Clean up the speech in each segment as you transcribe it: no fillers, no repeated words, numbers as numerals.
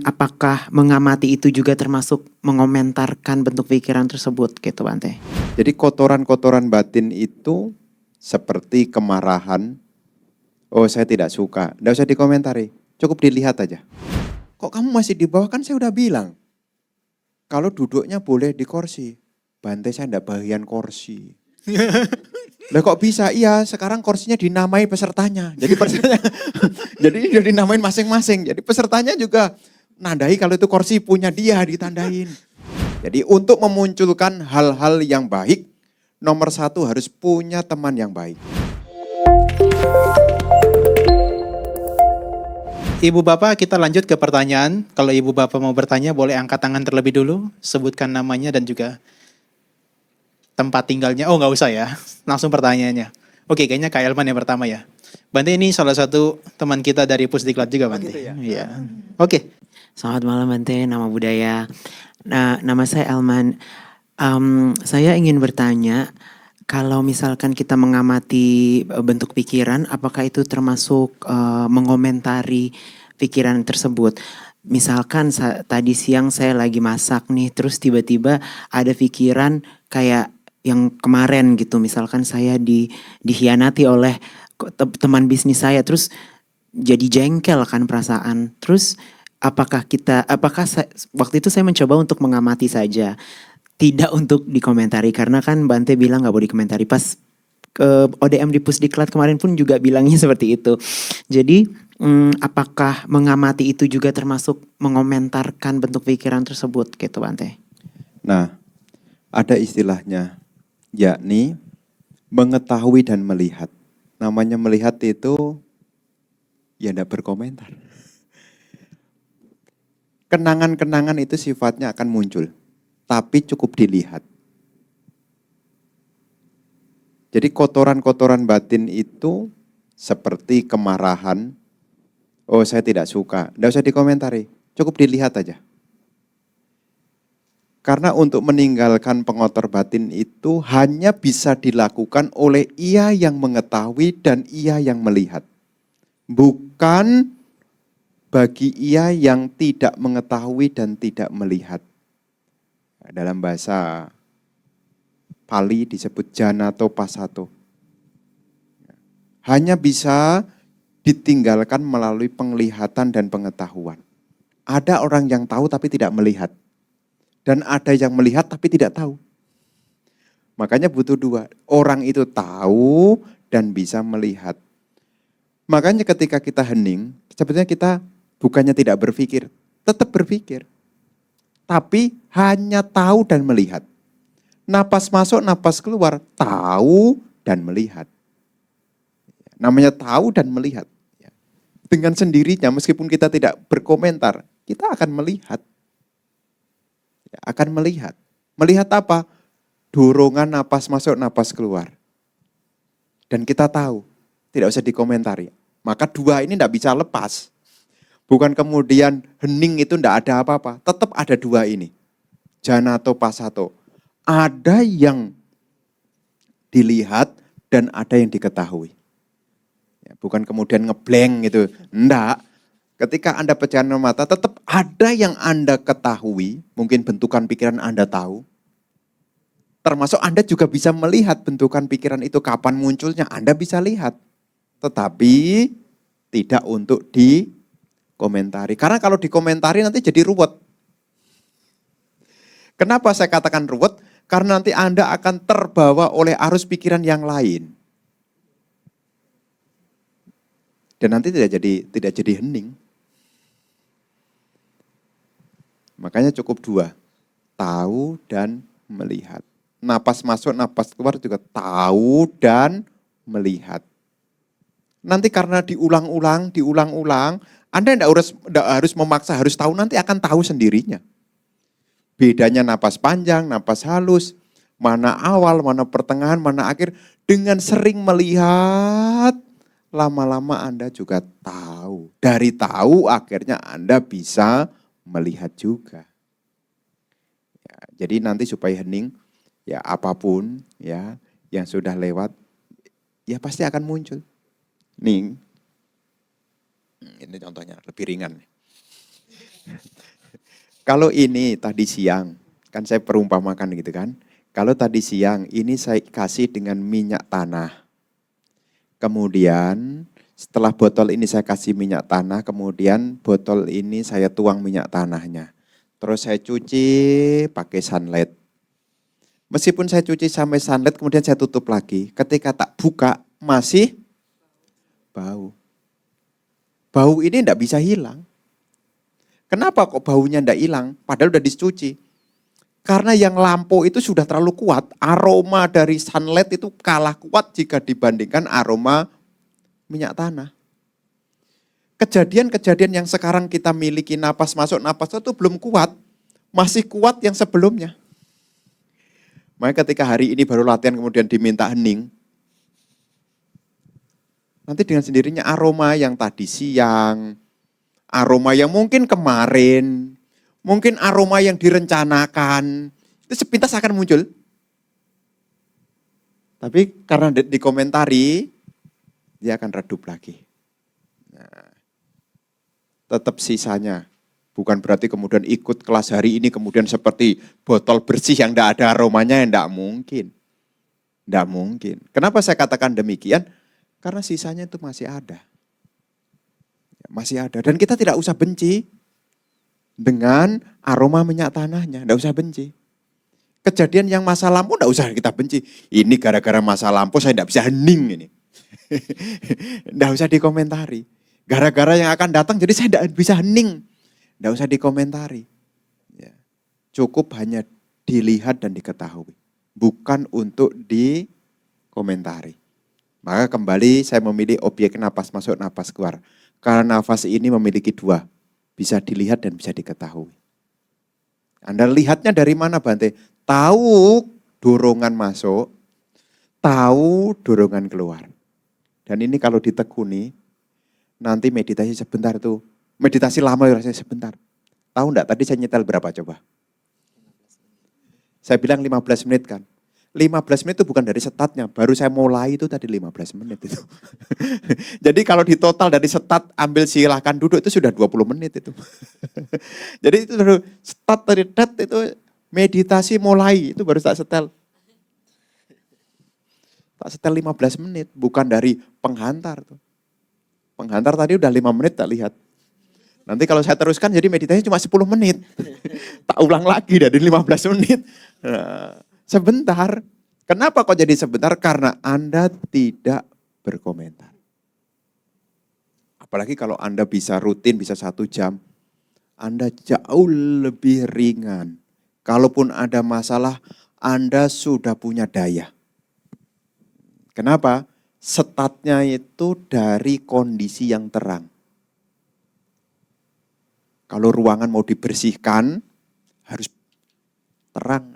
apakah mengamati itu juga termasuk mengomentarkan bentuk pikiran tersebut gitu Bante? Jadi kotoran-kotoran batin itu seperti kemarahan, oh saya tidak suka, tidak usah dikomentari, cukup dilihat aja. Kok kamu masih di bawah, kan saya udah bilang. Kalau duduknya boleh di kursi, Bante saya tidak bagian kursi. Lah kok bisa? Iya, sekarang kursinya dinamai pesertanya. Jadi pesertanya, jadi udah dinamain masing-masing. Jadi pesertanya juga nandai kalau itu kursi punya dia ditandain. Jadi untuk memunculkan hal-hal yang baik, nomor satu harus punya teman yang baik. Ibu Bapak, kita lanjut ke pertanyaan. Kalau Ibu Bapak mau bertanya, boleh angkat tangan terlebih dulu, sebutkan namanya dan juga tempat tinggalnya. Oh, nggak usah ya, langsung pertanyaannya. Oke, kayaknya Kak Elman yang pertama ya. Bante ini salah satu teman kita dari Pusdiklat juga, Bante. Gitu ya? Iya. Oke. Selamat malam Bante, nama budaya. Nah, nama saya Elman. Saya ingin bertanya, kalau misalkan kita mengamati bentuk pikiran, apakah itu termasuk mengomentari pikiran tersebut? Misalkan tadi siang saya lagi masak nih, terus tiba-tiba ada pikiran kayak yang kemarin gitu, misalkan saya dikhianati oleh teman bisnis saya, terus jadi jengkel kan perasaan. Terus waktu itu saya mencoba untuk mengamati saja, tidak untuk dikomentari karena kan Bante bilang nggak boleh dikomentari. Pas ke ODM di Pusdiklat kemarin pun juga bilangnya seperti itu. Jadi apakah mengamati itu juga termasuk mengomentarkan bentuk pikiran tersebut gitu Bante? Nah, ada istilahnya, yakni mengetahui dan melihat. Namanya melihat itu ya tidak berkomentar. Kenangan-kenangan itu sifatnya akan muncul, tapi cukup dilihat. Jadi kotoran-kotoran batin itu seperti kemarahan, oh saya tidak suka, tidak usah dikomentari, cukup dilihat aja. Karena untuk meninggalkan pengotor batin itu hanya bisa dilakukan oleh ia yang mengetahui dan ia yang melihat. Bukan bagi ia yang tidak mengetahui dan tidak melihat. Dalam bahasa Pali disebut janato pasato. Hanya bisa ditinggalkan melalui penglihatan dan pengetahuan. Ada orang yang tahu tapi tidak melihat. Dan ada yang melihat tapi tidak tahu. Makanya butuh dua. Orang itu tahu dan bisa melihat. Makanya ketika kita hening, sebetulnya kita bukannya tidak berpikir, tetap berpikir. Tapi hanya tahu dan melihat. Napas masuk, napas keluar, tahu dan melihat. Namanya tahu dan melihat. Dengan sendirinya meskipun kita tidak berkomentar, kita akan melihat. Akan melihat. Melihat apa? Dorongan napas masuk, napas keluar. Dan kita tahu, tidak usah dikomentari. Maka dua ini tidak bisa lepas. Bukan kemudian hening itu tidak ada apa-apa. Tetap ada dua ini. Janato pasato. Ada yang dilihat dan ada yang diketahui. Bukan kemudian ngeblank gitu. Enggak. Ketika Anda pejamkan mata, tetap ada yang Anda ketahui. Mungkin bentukan pikiran Anda tahu. Termasuk Anda juga bisa melihat bentukan pikiran itu kapan munculnya. Anda bisa lihat. Tetapi tidak untuk dikomentari. Karena kalau dikomentari nanti jadi ruwet. Kenapa saya katakan ruwet? Karena nanti Anda akan terbawa oleh arus pikiran yang lain. Dan nanti tidak jadi hening. Makanya cukup dua. Tahu dan melihat. Napas masuk, napas keluar juga tahu dan melihat. Nanti karena diulang-ulang, Anda tidak harus memaksa, harus tahu, nanti akan tahu sendirinya. Bedanya napas panjang, napas halus, mana awal, mana pertengahan, mana akhir. Dengan sering melihat, lama-lama Anda juga tahu. Dari tahu akhirnya Anda bisa melihat juga. Ya, jadi nanti supaya hening, ya apapun ya yang sudah lewat, ya pasti akan muncul. Nih, ini contohnya lebih ringan. Kalau ini tadi siang, kan saya perumpamakan gitu kan. Kalau tadi siang ini saya kasih dengan minyak tanah. Kemudian setelah botol ini saya kasih minyak tanah, kemudian botol ini saya tuang minyak tanahnya. Terus saya cuci pakai sunlight. Meskipun saya cuci sampai sunlight, kemudian saya tutup lagi. Ketika tak buka, masih bau. Bau ini tidak bisa hilang. Kenapa kok baunya tidak hilang? Padahal udah dicuci. Karena yang lampu itu sudah terlalu kuat. Aroma dari sunlight itu kalah kuat jika dibandingkan aroma minyak tanah. Kejadian-kejadian yang sekarang kita miliki, napas masuk, napas itu belum kuat. Masih kuat yang sebelumnya. Makanya ketika hari ini baru latihan kemudian diminta hening. Nanti dengan sendirinya aroma yang tadi siang, aroma yang mungkin kemarin, mungkin aroma yang direncanakan, itu sepintas akan muncul. Tapi karena dikomentari, dia akan redup lagi. Nah, tetap sisanya. Bukan berarti kemudian ikut kelas hari ini kemudian seperti botol bersih yang tidak ada aromanya, tidak mungkin. Tidak mungkin. Kenapa saya katakan demikian? Karena sisanya itu masih ada. Masih ada. Dan kita tidak usah benci dengan aroma minyak tanahnya. Tidak usah benci. Kejadian yang masa lampau tidak usah kita benci. Ini gara-gara masa lampau saya tidak bisa hening ini. Tidak usah dikomentari. Gara-gara yang akan datang jadi saya tidak bisa hening. Tidak usah dikomentari. Ya. Cukup hanya dilihat dan diketahui. Bukan untuk dikomentari. Maka kembali saya memilih objek napas masuk, napas keluar. Karena nafas ini memiliki dua. Bisa dilihat dan bisa diketahui. Anda lihatnya dari mana Bante? Tahu dorongan masuk, tahu dorongan keluar. Dan ini kalau ditekuni, nanti meditasi sebentar tuh. Meditasi lama rasanya sebentar. Tahu enggak tadi saya nyetel berapa coba? Saya bilang 15 menit kan. 15 menit itu bukan dari startnya, baru saya mulai itu tadi 15 menit itu. Jadi kalau di total dari start ambil silahkan duduk itu sudah 20 menit itu. Jadi itu start dari dat itu meditasi mulai, itu baru tak setel. Tak setel 15 menit, bukan dari penghantar tuh. Penghantar tadi udah 5 menit tak lihat. Nanti kalau saya teruskan jadi meditasi cuma 10 menit. Tak ulang lagi dari 15 menit. Nah, sebentar. Kenapa kok jadi sebentar? Karena Anda tidak berkomentar. Apalagi kalau Anda bisa rutin, bisa 1 jam. Anda jauh lebih ringan. Kalaupun ada masalah, Anda sudah punya daya. Kenapa? Statnya itu dari kondisi yang terang. Kalau ruangan mau dibersihkan, harus terang.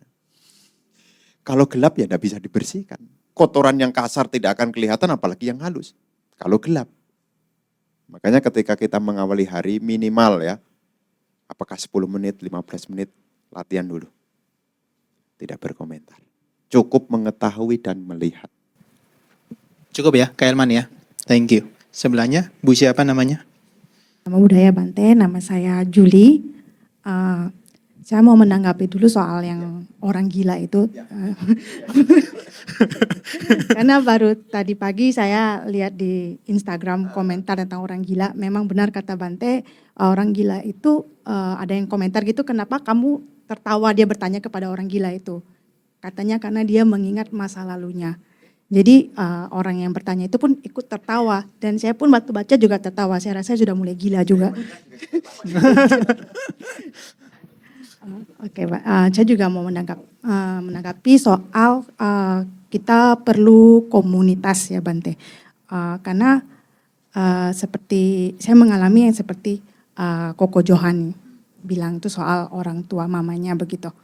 Kalau gelap ya tidak bisa dibersihkan. Kotoran yang kasar tidak akan kelihatan, apalagi yang halus. Kalau gelap. Makanya ketika kita mengawali hari minimal ya, apakah 10 menit, 15 menit, latihan dulu. Tidak berkomentar. Cukup mengetahui dan melihat. Cukup ya, Kak Elman ya. Thank you. Sebelahnya, Bu siapa namanya? Nama budaya Bante, nama saya Juli. Saya mau menanggapi dulu soal yang orang gila itu. Karena baru tadi pagi saya lihat di Instagram komentar tentang orang gila. Memang benar kata Bante, orang gila itu ada yang komentar gitu, kenapa kamu tertawa, dia bertanya kepada orang gila itu. Katanya karena dia mengingat masa lalunya. Jadi orang yang bertanya itu pun ikut tertawa. Dan saya pun waktu baca juga tertawa. Saya rasa sudah mulai gila juga. Oke, Pak. Saya juga mau menanggapi soal kita perlu komunitas ya Bante. Karena seperti saya mengalami yang seperti Koko Johan bilang itu soal orang tua mamanya begitu.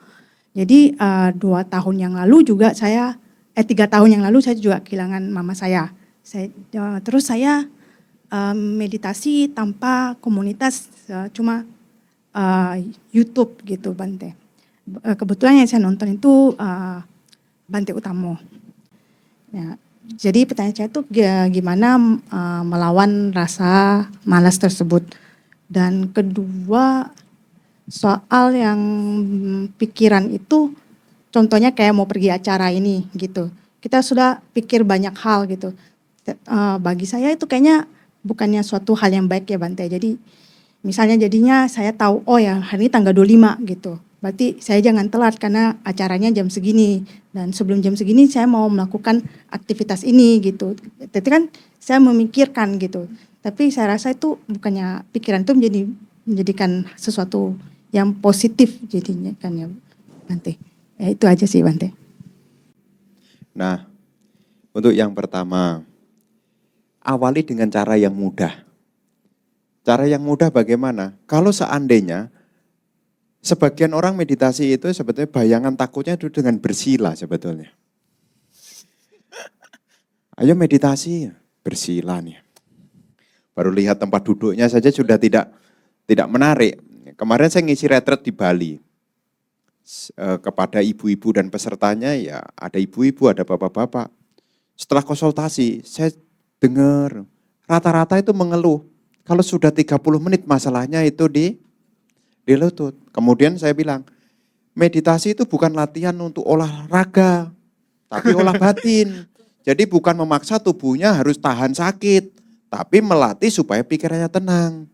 Jadi 2 tahun yang lalu juga 3 tahun yang lalu saya juga kehilangan mama saya. Terus saya meditasi tanpa komunitas, cuma YouTube gitu Bante. Kebetulan yang saya nonton itu Bante Utamo. Ya, jadi pertanyaan saya itu gimana melawan rasa malas tersebut. Dan kedua, soal yang pikiran itu, contohnya kayak mau pergi acara ini gitu. Kita sudah pikir banyak hal gitu. Bagi saya itu kayaknya bukannya suatu hal yang baik ya Bante. Jadi misalnya jadinya saya tahu, oh ya hari ini tanggal 25 gitu. Berarti saya jangan telat karena acaranya jam segini. Dan sebelum jam segini saya mau melakukan aktivitas ini gitu. Jadi kan saya memikirkan gitu. Tapi saya rasa itu bukannya pikiran itu menjadikan sesuatu yang positif jadinya kan ya Bante. Ya itu aja sih Bante. Nah, untuk yang pertama, awali dengan cara yang mudah. Cara yang mudah bagaimana? Kalau seandainya sebagian orang meditasi itu sebetulnya bayangan takutnya itu dengan bersila sebetulnya. Ayo meditasi, bersila nih. Baru lihat tempat duduknya saja sudah tidak menarik. Kemarin saya ngisi retret di Bali. Kepada ibu-ibu dan pesertanya ya ada ibu-ibu, ada bapak-bapak. Setelah konsultasi, saya dengar rata-rata itu mengeluh. Kalau sudah 30 menit masalahnya itu di lutut. Kemudian saya bilang, meditasi itu bukan latihan untuk olahraga, tapi olah batin. Jadi bukan memaksa tubuhnya harus tahan sakit, tapi melatih supaya pikirannya tenang.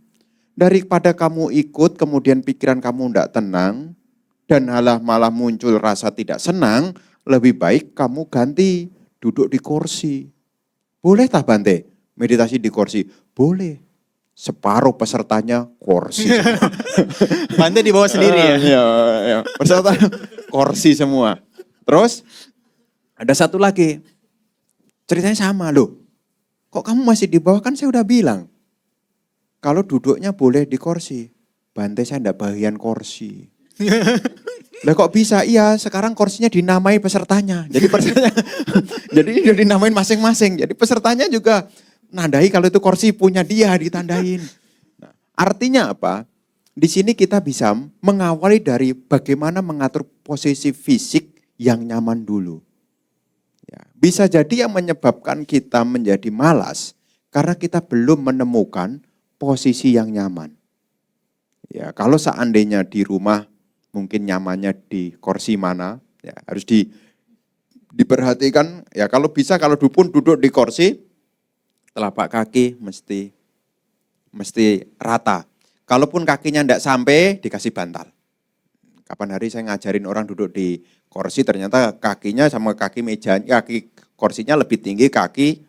Daripada kamu ikut, kemudian pikiran kamu tidak tenang, dan malah muncul rasa tidak senang, lebih baik kamu ganti, duduk di kursi. Boleh tak Bante? Meditasi di kursi? Boleh. Separuh pesertanya kursi. Bante dibawa sendiri ya? Ya. Peserta kursi semua. Terus ada satu lagi. Ceritanya sama loh. Kok kamu masih di bawah? Kan saya udah bilang. Kalau duduknya boleh di kursi. Bante saya enggak bagian kursi. Lah kok bisa? Iya, sekarang kursinya dinamai pesertanya. Jadi jadi dinamain masing-masing. Jadi pesertanya juga nandai kalau itu kursi punya dia ditandain. Nah, artinya apa? Di sini kita bisa mengawali dari bagaimana mengatur posisi fisik yang nyaman dulu. Ya, bisa jadi yang menyebabkan kita menjadi malas karena kita belum menemukan posisi yang nyaman. Ya, kalau seandainya di rumah mungkin nyamannya di kursi mana, ya harus diperhatikan. Ya kalau bisa kalau pun duduk di kursi, telapak kaki mesti rata. Kalaupun kakinya tidak sampai, dikasih bantal. Kapan hari saya ngajarin orang duduk di kursi, ternyata kakinya sama kaki meja, kaki kursinya lebih tinggi kaki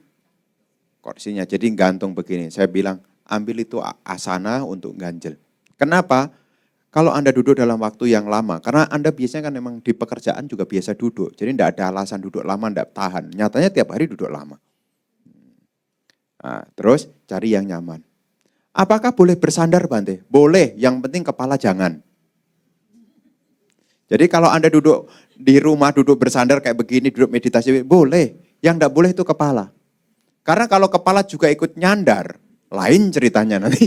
kursinya. Jadi gantung begini. Saya bilang, ambil itu asana untuk ganjel. Kenapa? Kalau Anda duduk dalam waktu yang lama, karena Anda biasanya kan memang di pekerjaan juga biasa duduk. Jadi tidak ada alasan duduk lama, tidak tahan. Nyatanya tiap hari duduk lama. Nah, terus cari yang nyaman. Apakah boleh bersandar Bante? Boleh, yang penting kepala jangan. Jadi kalau Anda duduk di rumah, duduk bersandar kayak begini, duduk meditasi, boleh. Yang tidak boleh itu kepala. Karena kalau kepala juga ikut nyandar, lain ceritanya nanti.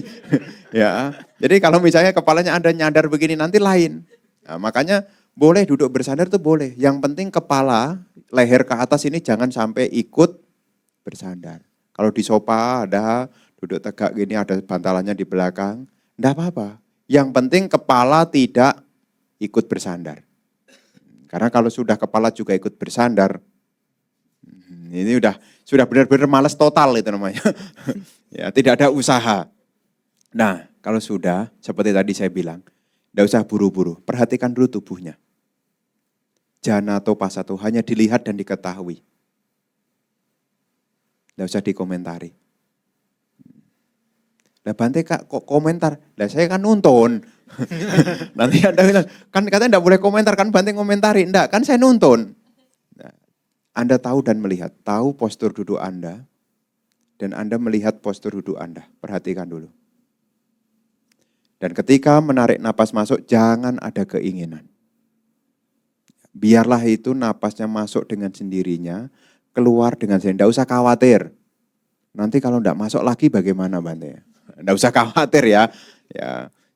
Ya, jadi kalau misalnya kepalanya Anda nyandar begini nanti lain. Nah, makanya boleh duduk bersandar itu boleh. Yang penting kepala, leher ke atas ini jangan sampai ikut bersandar. Kalau di sofa ada duduk tegak gini ada bantalannya di belakang, enggak apa-apa. Yang penting kepala tidak ikut bersandar. Karena kalau sudah kepala juga ikut bersandar, ini sudah benar-benar malas total itu namanya. Ya, tidak ada usaha. Nah, kalau sudah seperti tadi saya bilang, enggak usah buru-buru, perhatikan dulu tubuhnya. Jana atau pasatu hanya dilihat dan diketahui. Enggak usah dikomentari. Lah Bante kak kok komentar? Lah saya kan nonton. Nanti Anda bilang, kan katanya enggak boleh komentar, kan Bante ngomentari. Enggak, kan saya nonton. Nah, Anda tahu dan melihat, tahu postur duduk Anda, dan Anda melihat postur duduk Anda. Perhatikan dulu. Dan ketika menarik napas masuk, jangan ada keinginan. Biarlah itu napasnya masuk dengan sendirinya, keluar dengan sendirinya. Tidak usah khawatir. Nanti kalau tidak masuk lagi bagaimana Bante? Tidak usah khawatir ya.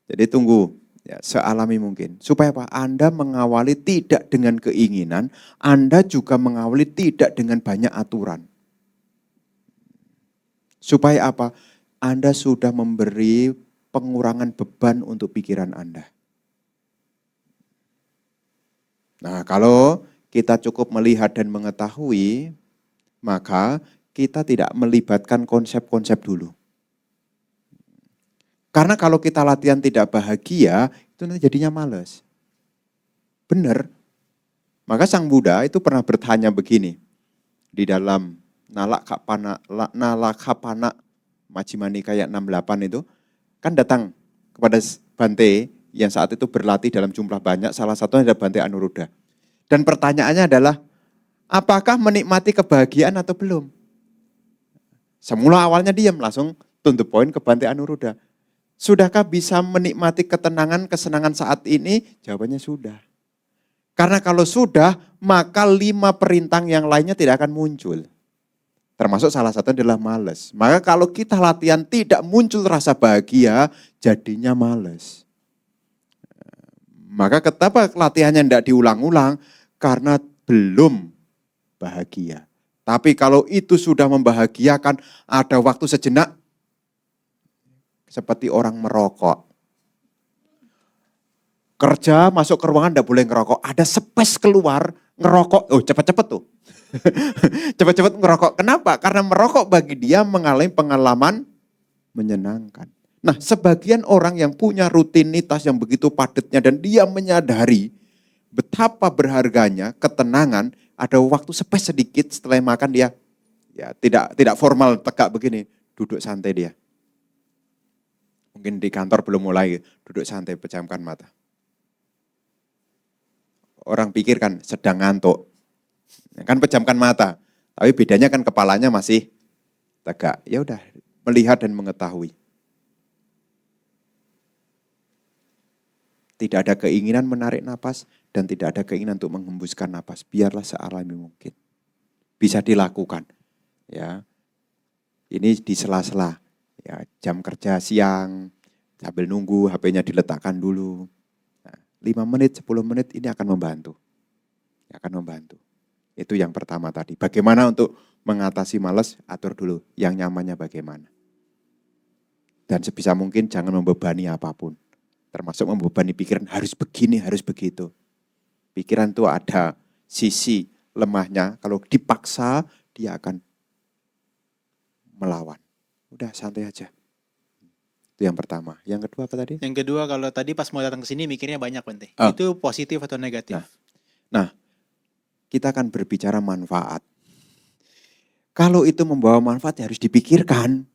Jadi tunggu ya, sealami mungkin. Supaya apa? Anda mengawali tidak dengan keinginan, Anda juga mengawali tidak dengan banyak aturan. Supaya apa? Anda sudah memberi pengurangan beban untuk pikiran Anda. Nah, kalau kita cukup melihat dan mengetahui, maka kita tidak melibatkan konsep-konsep dulu. Karena kalau kita latihan tidak bahagia, itu nanti jadinya males. Benar. Maka Sang Buddha itu pernah bertanya begini. Di dalam Nalakapana Majjhima Nikaya 68 itu, kan datang kepada Bante yang saat itu berlatih dalam jumlah banyak, salah satunya adalah Bante Anuruddha. Dan pertanyaannya adalah, apakah menikmati kebahagiaan atau belum? Semula awalnya diam, langsung to the point ke Bante Anuruddha. Sudahkah bisa menikmati ketenangan, kesenangan saat ini? Jawabannya sudah. Karena kalau sudah, maka 5 perintang yang lainnya tidak akan muncul. Termasuk salah satunya adalah malas. Maka kalau kita latihan tidak muncul rasa bahagia, jadinya malas. Maka kenapa latihannya tidak diulang-ulang? Karena belum bahagia. Tapi kalau itu sudah membahagiakan, ada waktu sejenak, seperti orang merokok. Kerja, masuk ke ruangan tidak boleh ngerokok. Ada space keluar, ngerokok. Oh cepat-cepat tuh. Cepat-cepat ngerokok. Kenapa? Karena merokok bagi dia mengalami pengalaman menyenangkan. Nah, sebagian orang yang punya rutinitas yang begitu padatnya dan dia menyadari betapa berharganya ketenangan, ada waktu space sedikit setelah makan dia ya tidak formal tegak begini, duduk santai dia. Mungkin di kantor belum mulai, duduk santai, pejamkan mata. Orang pikir kan sedang ngantuk. Kan pejamkan mata, tapi bedanya kan kepalanya masih tegak. Ya udah, melihat dan mengetahui. Tidak ada keinginan menarik napas dan tidak ada keinginan untuk menghembuskan napas. Biarlah sealami mungkin. Bisa dilakukan. Ya. Ini di sela-sela. Ya, jam kerja siang, sambil nunggu HP-nya diletakkan dulu. Nah, 5 menit, 10 menit ini akan membantu. Akan membantu. Itu yang pertama tadi. Bagaimana untuk mengatasi malas, atur dulu. Yang nyamannya bagaimana. Dan sebisa mungkin jangan membebani apapun. Termasuk membebani pikiran harus begini, harus begitu. Pikiran itu ada sisi lemahnya. Kalau dipaksa, dia akan melawan. Udah santai aja. Itu yang pertama. Yang kedua apa tadi? Yang kedua, kalau tadi pas mau datang ke sini mikirnya banyak, Bante. Oh. Itu positif atau negatif? Nah, kita akan berbicara manfaat. Kalau itu membawa manfaat ya harus dipikirkan.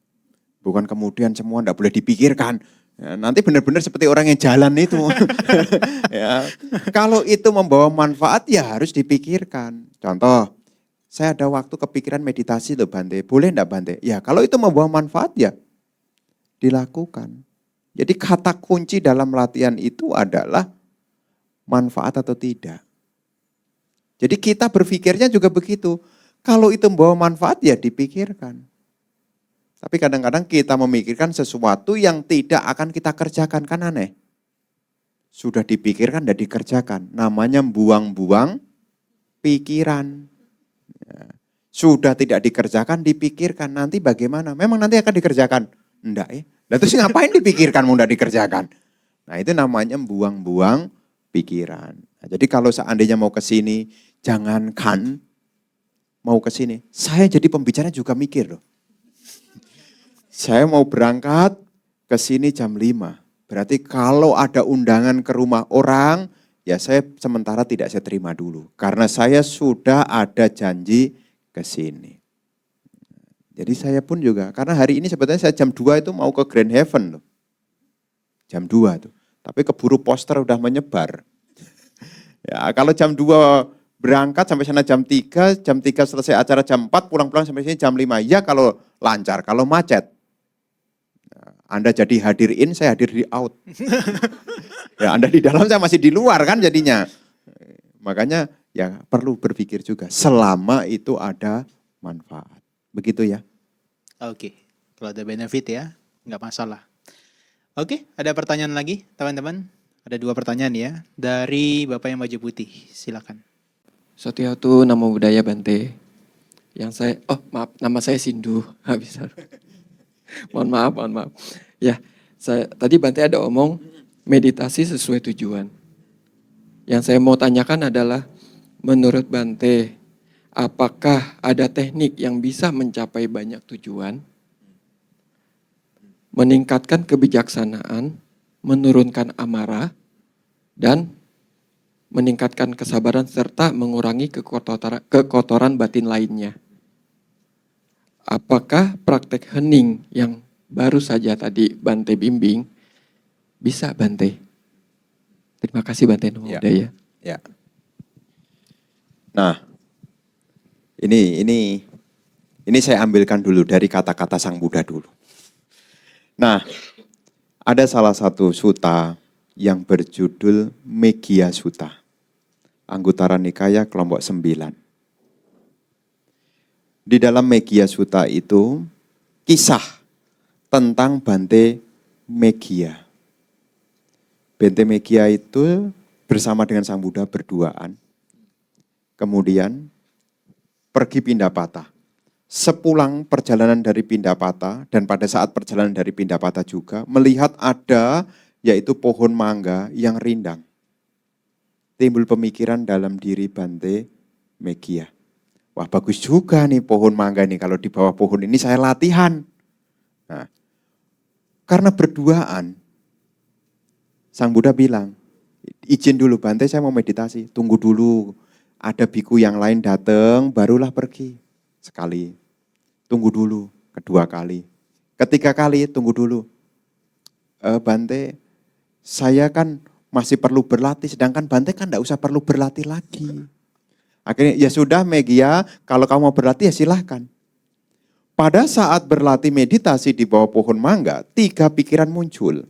Bukan kemudian semua tidak boleh dipikirkan. Ya, nanti benar-benar seperti orang yang jalan itu. Ya. Kalau itu membawa manfaat ya harus dipikirkan. Contoh, saya ada waktu kepikiran meditasi loh Bante. Boleh enggak Bante? Ya kalau itu membawa manfaat ya dilakukan. Jadi kata kunci dalam latihan itu adalah manfaat atau tidak. Jadi kita berpikirnya juga begitu. Kalau itu membawa manfaat ya dipikirkan. Tapi kadang-kadang kita memikirkan sesuatu yang tidak akan kita kerjakan. Kan aneh. Sudah dipikirkan dan dikerjakan. Namanya buang-buang pikiran. Sudah tidak dikerjakan, dipikirkan. Nanti bagaimana? Memang nanti akan dikerjakan. Enggak ya. Nah, terus ngapain dipikirkan mau enggak dikerjakan? Nah itu namanya buang-buang pikiran. Nah, jadi kalau seandainya mau ke sini, jangankan mau ke sini. Saya jadi pembicara juga mikir loh. Saya mau berangkat ke sini jam 5. Berarti kalau ada undangan ke rumah orang, ya saya sementara tidak saya terima dulu. Karena saya sudah ada janji ke sini. Jadi saya pun juga, karena hari ini sebetulnya saya jam 2 itu mau ke Grand Heaven loh. Jam 2 tuh. Tapi keburu poster udah menyebar. Ya kalau jam 2 berangkat sampai sana jam 3 selesai acara jam 4, pulang-pulang sampai sini jam 5. Ya kalau lancar, kalau macet. Anda jadi hadir in, saya hadir di out. Ya Anda di dalam, saya masih di luar kan jadinya. Makanya ya perlu berpikir juga, selama itu ada manfaat. Begitu ya. Oke, kalau ada benefit ya, nggak masalah. Oke, ada pertanyaan lagi teman-teman? Ada 2 pertanyaan ya, dari Bapak yang baju putih, silakan. Satyatu Namo Buddhaya Bante. Maaf, nama saya Sindu. Bisa. mohon maaf. Ya, tadi Bante ada omong meditasi sesuai tujuan. Yang saya mau tanyakan adalah, menurut Bante, apakah ada teknik yang bisa mencapai banyak tujuan, meningkatkan kebijaksanaan, menurunkan amarah, dan meningkatkan kesabaran serta mengurangi kekotoran batin lainnya? Apakah praktek hening yang baru saja tadi Bante bimbing bisa, Bante? Terima kasih, Bante Namo Ya. Buddhaya. Ya. Nah, ini saya ambilkan dulu dari kata-kata Sang Buddha dulu. Nah, ada salah satu sutta yang berjudul Meggiya Sutta. Anggutara Nikaya kelompok 9. Di dalam Meggiya Sutta itu kisah tentang Bante Meggiya. Bante Meggiya itu bersama dengan Sang Buddha berduaan. Kemudian pergi Pindapata. Sepulang perjalanan dari Pindapata dan pada saat perjalanan dari Pindapata juga melihat ada yaitu pohon mangga yang rindang. Timbul pemikiran dalam diri Bante Meggiya. Wah, bagus juga nih pohon mangga nih, kalau di bawah pohon ini saya latihan. Nah, karena berduaan, Sang Buddha bilang, izin dulu Bante, saya mau meditasi, tunggu dulu. Ada biku yang lain datang, barulah pergi. Sekali, tunggu dulu, kedua kali. Ketiga kali, tunggu dulu. Bante, saya kan masih perlu berlatih, sedangkan Bante kan enggak usah perlu berlatih lagi. Akhirnya, ya sudah Meggiya, kalau kamu mau berlatih ya silahkan. Pada saat berlatih meditasi di bawah pohon mangga, 3 pikiran muncul.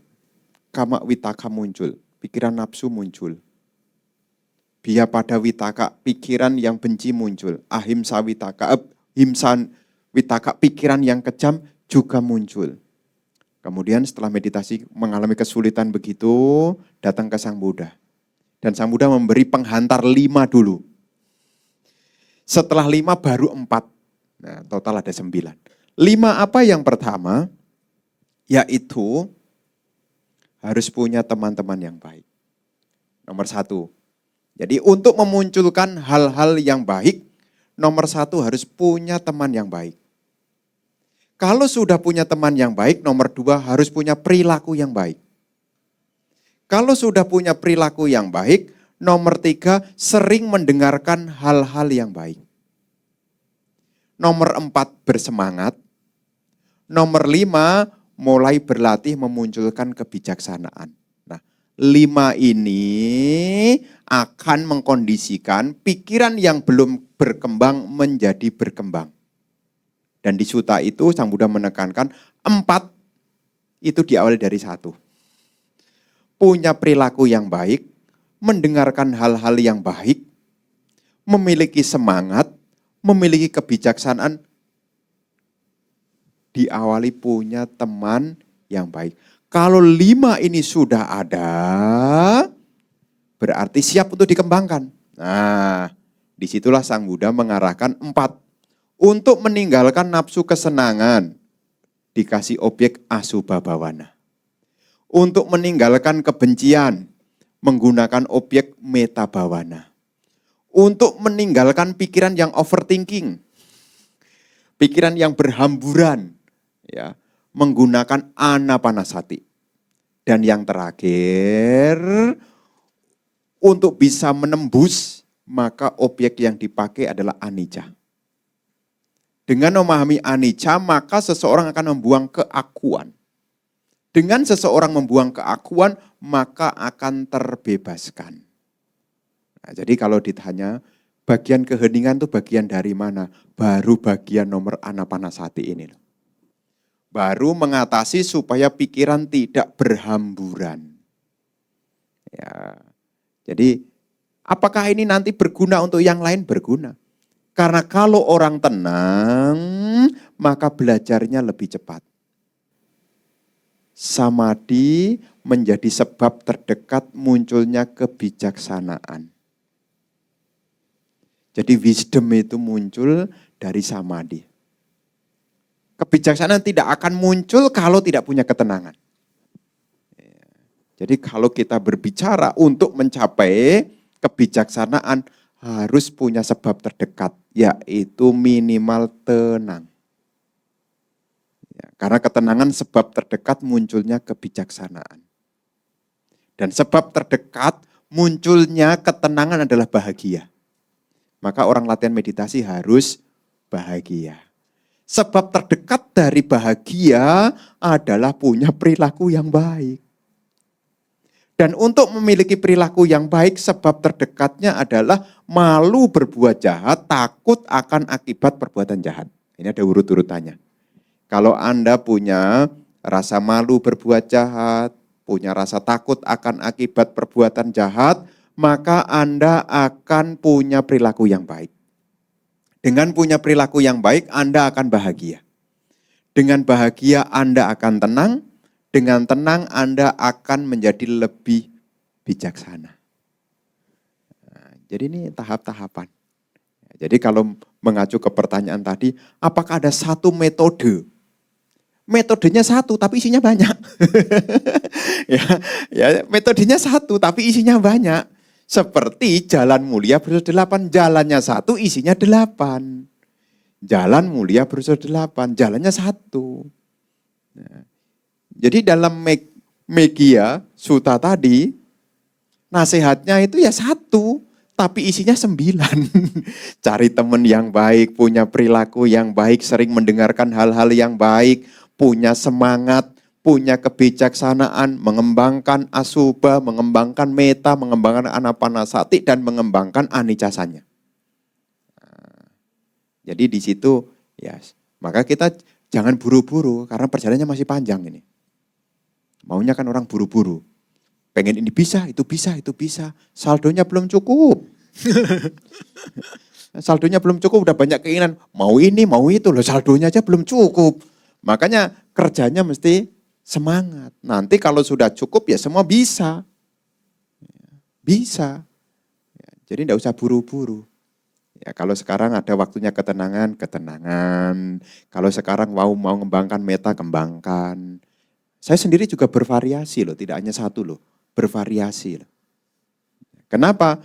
Kama witaka muncul, pikiran nafsu muncul. Biya pada witaka, pikiran yang benci muncul. Ahimsa witaka, himsan witaka, pikiran yang kejam juga muncul. Kemudian setelah meditasi mengalami kesulitan begitu, datang ke Sang Buddha. Dan Sang Buddha memberi penghantar 5 dulu. Setelah 5 baru 4. Nah, total ada 9. 5 apa yang pertama? Yaitu harus punya teman-teman yang baik. Nomor 1. Jadi untuk memunculkan hal-hal yang baik, nomor 1 harus punya teman yang baik. Kalau sudah punya teman yang baik, nomor 2 harus punya perilaku yang baik. Kalau sudah punya perilaku yang baik, nomor 3 sering mendengarkan hal-hal yang baik. Nomor 4 bersemangat. Nomor 5 mulai berlatih memunculkan kebijaksanaan. Nah, 5 ini akan mengkondisikan pikiran yang belum berkembang menjadi berkembang. Dan di sutta itu Sang Buddha menekankan 4 itu diawali dari 1. Punya perilaku yang baik, mendengarkan hal-hal yang baik, memiliki semangat, memiliki kebijaksanaan, diawali punya teman yang baik. Kalau 5 ini sudah ada, berarti siap untuk dikembangkan. Nah, disitulah Sang Buddha mengarahkan 4. Untuk meninggalkan nafsu kesenangan, dikasih objek asubha bawana. Untuk meninggalkan kebencian, menggunakan objek meta bawana. Untuk meninggalkan pikiran yang overthinking, pikiran yang berhamburan, ya, menggunakan anapanasati. Dan yang terakhir, untuk bisa menembus, maka objek yang dipakai adalah anicca. Dengan memahami anicca, maka seseorang akan membuang keakuan. Dengan seseorang membuang keakuan, maka akan terbebaskan. Nah, jadi kalau ditanya, bagian keheningan itu bagian dari mana? Baru bagian nomor anapanasati ini. Baru mengatasi supaya pikiran tidak berhamburan. Ya. Jadi, apakah ini nanti berguna untuk yang lain? Berguna. Karena kalau orang tenang, maka belajarnya lebih cepat. Samadhi menjadi sebab terdekat munculnya kebijaksanaan. Jadi wisdom itu muncul dari samadhi. Kebijaksanaan tidak akan muncul kalau tidak punya ketenangan. Jadi kalau kita berbicara untuk mencapai kebijaksanaan harus punya sebab terdekat, yaitu minimal tenang. Ya, karena ketenangan sebab terdekat munculnya kebijaksanaan. Dan sebab terdekat munculnya ketenangan adalah bahagia. Maka orang latihan meditasi harus bahagia. Sebab terdekat dari bahagia adalah punya perilaku yang baik. Dan untuk memiliki perilaku yang baik, sebab terdekatnya adalah malu berbuat jahat, takut akan akibat perbuatan jahat. Ini ada urut-urutannya. Kalau Anda punya rasa malu berbuat jahat, punya rasa takut akan akibat perbuatan jahat, maka Anda akan punya perilaku yang baik. Dengan punya perilaku yang baik, Anda akan bahagia. Dengan bahagia, Anda akan tenang. Dengan tenang, Anda akan menjadi lebih bijaksana. Nah, jadi ini tahap-tahapan. Jadi kalau mengacu ke pertanyaan tadi, apakah ada satu metode? Metodenya satu, tapi isinya banyak. Metodenya satu, tapi isinya banyak. Seperti jalan mulia berunsur 8, jalannya satu, isinya 8. Jalan mulia berunsur 8, jalannya satu. Nah, jadi dalam Megia Sutta tadi, nasihatnya itu ya satu, tapi isinya 9. Cari teman yang baik, punya perilaku yang baik, sering mendengarkan hal-hal yang baik, punya semangat, punya kebijaksanaan, mengembangkan asubha, mengembangkan meta, mengembangkan anapanasati, dan mengembangkan anicasanya. Nah, jadi di situ, ya, maka kita jangan buru-buru, karena perjalanannya masih panjang ini. Maunya kan orang buru-buru. Pengen ini bisa, itu bisa, itu bisa. Saldonya belum cukup. Saldonya belum cukup, udah banyak keinginan. Mau ini, mau itu, loh saldonya aja belum cukup. Makanya kerjanya mesti semangat. Nanti kalau sudah cukup ya semua bisa. Bisa. Jadi tidak usah buru-buru. Ya, kalau sekarang ada waktunya ketenangan, ketenangan. Kalau sekarang mau mengembangkan meta, kembangkan. Saya sendiri juga bervariasi loh, tidak hanya satu loh. Bervariasi loh. Kenapa?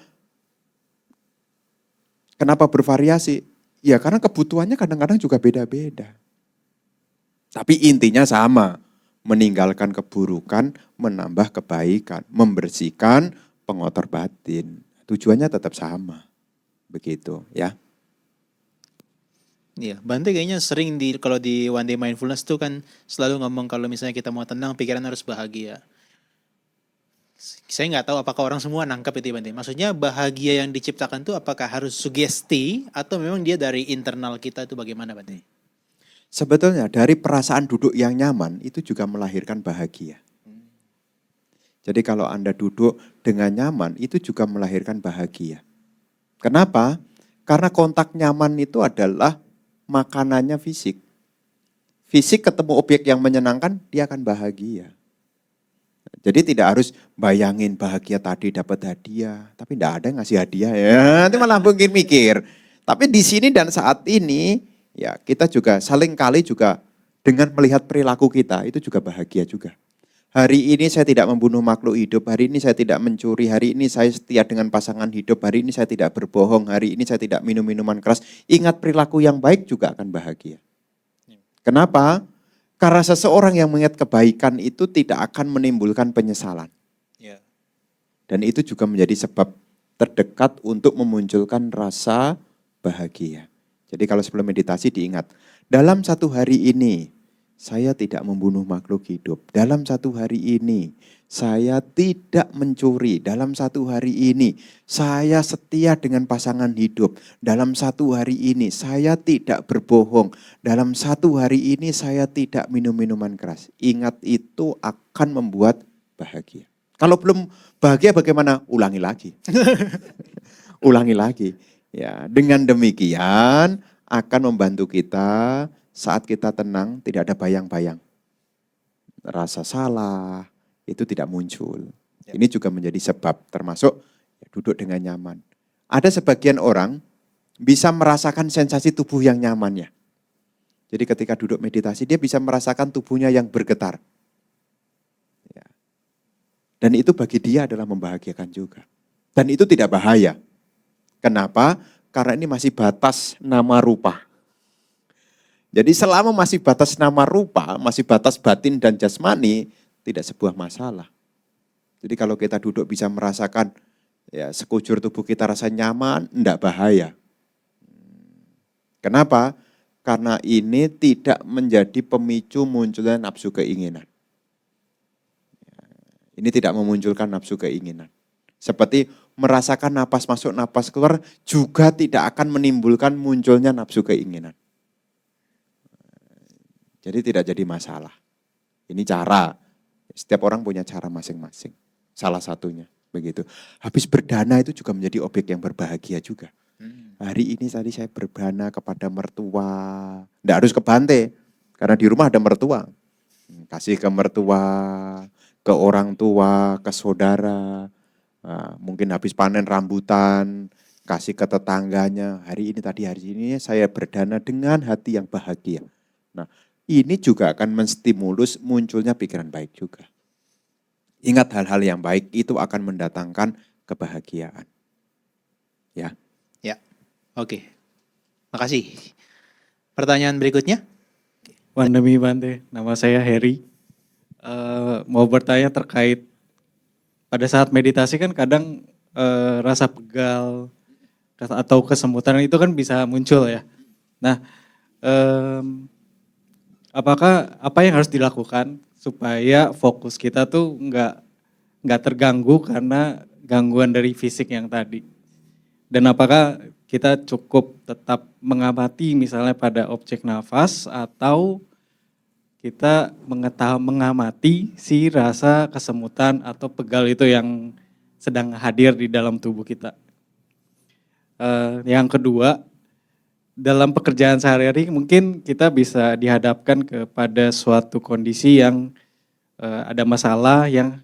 Kenapa bervariasi? Ya karena kebutuhannya kadang-kadang juga beda-beda. Tapi intinya sama, meninggalkan keburukan, menambah kebaikan, membersihkan pengotor batin. Tujuannya tetap sama. Begitu ya. Iya, Bante kayaknya sering kalau di One Day Mindfulness tuh kan selalu ngomong kalau misalnya kita mau tenang, pikiran harus bahagia. Saya nggak tahu apakah orang semua nangkap itu Bante. Maksudnya bahagia yang diciptakan tuh apakah harus sugesti atau memang dia dari internal kita itu bagaimana Bante? Sebetulnya dari perasaan duduk yang nyaman itu juga melahirkan bahagia. Jadi kalau Anda duduk dengan nyaman itu juga melahirkan bahagia. Kenapa? Karena kontak nyaman itu adalah makanannya fisik. Fisik ketemu objek yang menyenangkan, dia akan bahagia. Jadi tidak harus bayangin bahagia tadi dapat hadiah, tapi tidak ada yang ngasih hadiah ya, nanti malah mungkin mikir. Tapi di sini dan saat ini, ya kita juga saling kali juga dengan melihat perilaku kita, itu juga bahagia juga. Hari ini saya tidak membunuh makhluk hidup, hari ini saya tidak mencuri, hari ini saya setia dengan pasangan hidup, hari ini saya tidak berbohong, hari ini saya tidak minum minuman keras. Ingat perilaku yang baik juga akan bahagia. Kenapa? Karena seseorang yang mengingat kebaikan itu tidak akan menimbulkan penyesalan. Dan itu juga menjadi sebab terdekat untuk memunculkan rasa bahagia. Jadi kalau sebelum meditasi diingat, dalam satu hari ini saya tidak membunuh makhluk hidup. Dalam satu hari ini saya tidak mencuri. Dalam satu hari ini saya setia dengan pasangan hidup. Dalam satu hari ini saya tidak berbohong. Dalam satu hari ini saya tidak minum minuman keras. Ingat itu akan membuat bahagia. Kalau belum bahagia bagaimana? Ulangi lagi. Ulangi lagi. Ya, dengan demikian akan membantu kita saat kita tenang tidak ada bayang-bayang. Rasa salah itu tidak muncul. Ini juga menjadi sebab termasuk duduk dengan nyaman. Ada sebagian orang bisa merasakan sensasi tubuh yang nyaman ya. Jadi ketika duduk meditasi dia bisa merasakan tubuhnya yang bergetar. Dan itu bagi dia adalah membahagiakan juga. Dan itu tidak bahaya. Kenapa? Karena ini masih batas nama rupa. Jadi selama masih batas nama rupa, masih batas batin dan jasmani, tidak sebuah masalah. Jadi kalau kita duduk bisa merasakan ya sekujur tubuh kita rasa nyaman, enggak bahaya. Kenapa? Karena ini tidak menjadi pemicu munculnya nafsu keinginan. Ini tidak memunculkan nafsu keinginan. Seperti merasakan napas masuk, napas keluar juga tidak akan menimbulkan munculnya nafsu keinginan. Jadi tidak jadi masalah. Ini cara. Setiap orang punya cara masing-masing. Salah satunya begitu. Habis berdana itu juga menjadi objek yang berbahagia juga. Hari ini tadi saya berbana kepada mertua. Tidak harus ke Bante. Karena di rumah ada mertua. Kasih ke mertua, ke orang tua, ke saudara. Mungkin habis panen rambutan, kasih ke tetangganya. Hari ini saya berdana dengan hati yang bahagia. Nah, ini juga akan menstimulus munculnya pikiran baik juga. Ingat hal-hal yang baik itu akan mendatangkan kebahagiaan. Ya. Ya, oke. Makasih. Pertanyaan berikutnya? Wandemi Bante, nama saya Heri. Mau bertanya terkait pada saat meditasi kan kadang rasa pegal atau kesemutan itu kan bisa muncul ya. Nah, apakah apa yang harus dilakukan supaya fokus kita tuh nggak terganggu karena gangguan dari fisik yang tadi? Dan apakah kita cukup tetap mengamati misalnya pada objek nafas atau kita mengamati si rasa kesemutan atau pegal itu yang sedang hadir di dalam tubuh kita. Yang kedua, dalam pekerjaan sehari-hari mungkin kita bisa dihadapkan kepada suatu kondisi yang ada masalah yang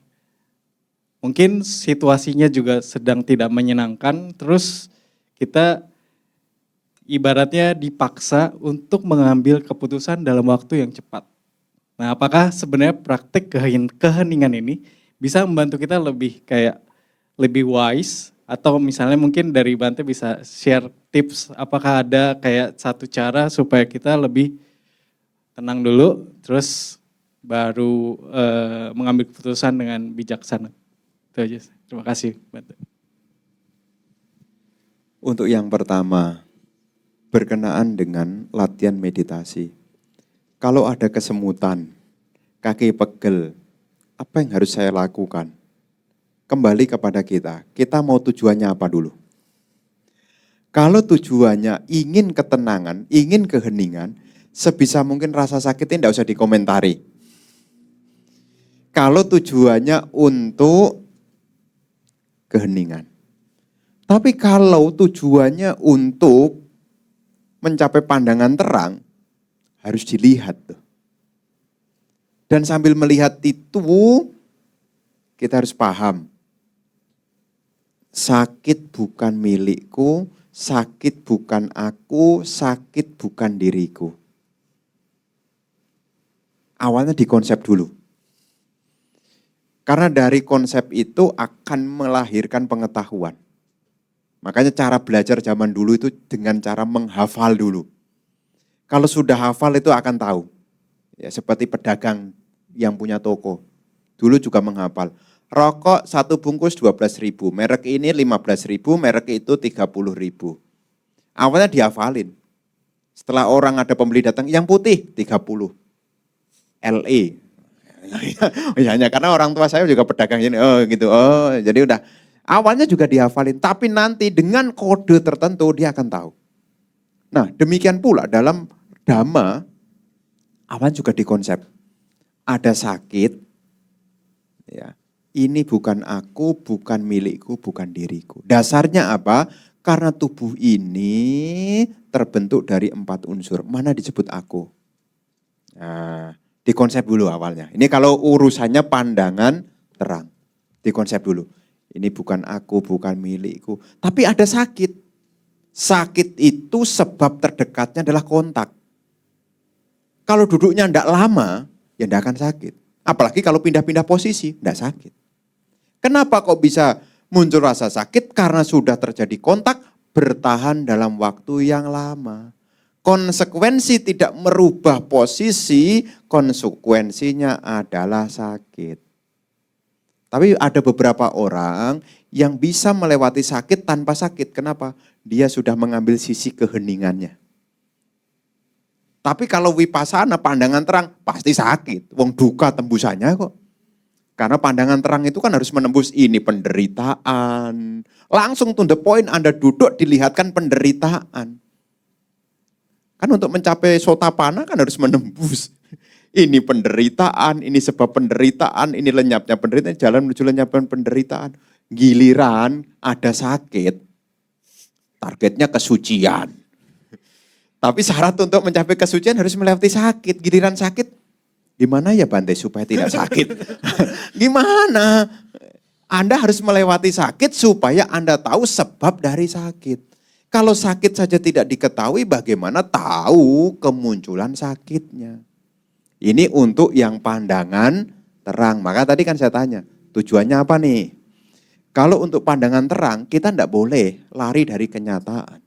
mungkin situasinya juga sedang tidak menyenangkan, terus kita ibaratnya dipaksa untuk mengambil keputusan dalam waktu yang cepat. Nah, apakah sebenarnya praktik keheningan ini bisa membantu kita lebih wise, atau misalnya mungkin dari Bante bisa share tips, apakah ada kayak satu cara supaya kita lebih tenang dulu terus baru mengambil keputusan dengan bijaksana. Itu aja. Terima kasih Bante. Untuk yang pertama, berkenaan dengan latihan meditasi. Kalau ada kesemutan, kaki pegel, apa yang harus saya lakukan? Kembali kepada kita. Kita mau tujuannya apa dulu? Kalau tujuannya ingin ketenangan, ingin keheningan, sebisa mungkin rasa sakitnya tidak usah dikomentari. Kalau tujuannya untuk keheningan. Tapi kalau tujuannya untuk mencapai pandangan terang, harus dilihat tuh. Dan sambil melihat itu, kita harus paham. Sakit bukan milikku, sakit bukan aku, sakit bukan diriku. Awalnya dikonsep dulu. Karena dari konsep itu akan melahirkan pengetahuan. Makanya cara belajar zaman dulu itu dengan cara menghafal dulu. Kalau sudah hafal itu akan tahu. Ya, seperti pedagang yang punya toko. Dulu juga menghafal. Rokok 1 bungkus 12.000, merek ini 15.000, merek itu 30.000. Awalnya dihafalin. Setelah orang ada pembeli datang, yang putih 30. LE. Hanya karena orang tua saya juga pedagang ini. Oh gitu. Oh, jadi udah awalnya juga dihafalin, tapi nanti dengan kode tertentu dia akan tahu. Nah, demikian pula dalam Dhamma, awal juga dikonsep. Ada sakit, ya. Ini bukan aku, bukan milikku, bukan diriku. Dasarnya apa? Karena tubuh ini terbentuk dari 4 unsur. Mana disebut aku? Nah, dikonsep dulu awalnya. Ini kalau urusannya pandangan terang. Dikonsep dulu. Ini bukan aku, bukan milikku. Tapi ada sakit. Sakit itu sebab terdekatnya adalah kontak. Kalau duduknya tidak lama, ya tidak akan sakit. Apalagi kalau pindah-pindah posisi, tidak sakit. Kenapa kok bisa Muncul rasa sakit karena sudah terjadi kontak, bertahan dalam waktu yang lama. Konsekuensi tidak merubah posisi, konsekuensinya adalah sakit. Tapi ada beberapa orang yang bisa melewati sakit tanpa sakit. Kenapa? Dia sudah mengambil sisi keheningannya. Tapi kalau wipasana, pandangan terang, pasti sakit. Wong duka tembusannya kok. Karena pandangan terang itu kan harus menembus ini penderitaan. Langsung to the point, Anda duduk dilihatkan penderitaan. Kan untuk mencapai sotapana kan harus menembus. Ini penderitaan, ini sebab penderitaan, ini lenyapnya penderitaan, jalan menuju lenyapnya penderitaan. Giliran ada sakit, targetnya kesucian. Tapi syarat untuk mencapai kesucian harus melewati sakit. Giliran sakit, gimana ya Bante supaya tidak sakit? Gimana? Anda harus melewati sakit supaya Anda tahu sebab dari sakit. Kalau sakit saja tidak diketahui, bagaimana tahu kemunculan sakitnya? Ini untuk yang pandangan terang. Maka tadi kan saya tanya, tujuannya apa nih? Kalau untuk pandangan terang, kita tidak boleh lari dari kenyataan.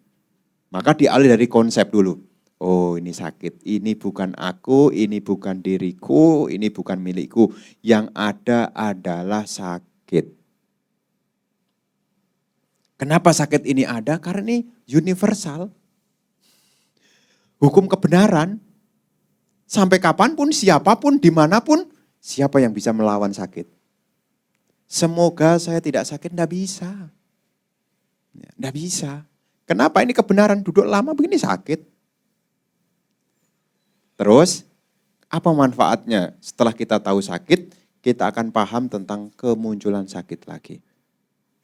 Maka dialih dari konsep dulu. Oh ini sakit, ini bukan aku, ini bukan diriku, ini bukan milikku. Yang ada adalah sakit. Kenapa sakit ini ada? Karena ini universal. Hukum kebenaran. Sampai kapanpun, siapapun, dimanapun, siapa yang bisa melawan sakit? Semoga saya tidak sakit, tidak bisa. Tidak bisa. Kenapa ini kebenaran? Duduk lama begini sakit. Terus, apa manfaatnya? Setelah kita tahu sakit, kita akan paham tentang kemunculan sakit lagi.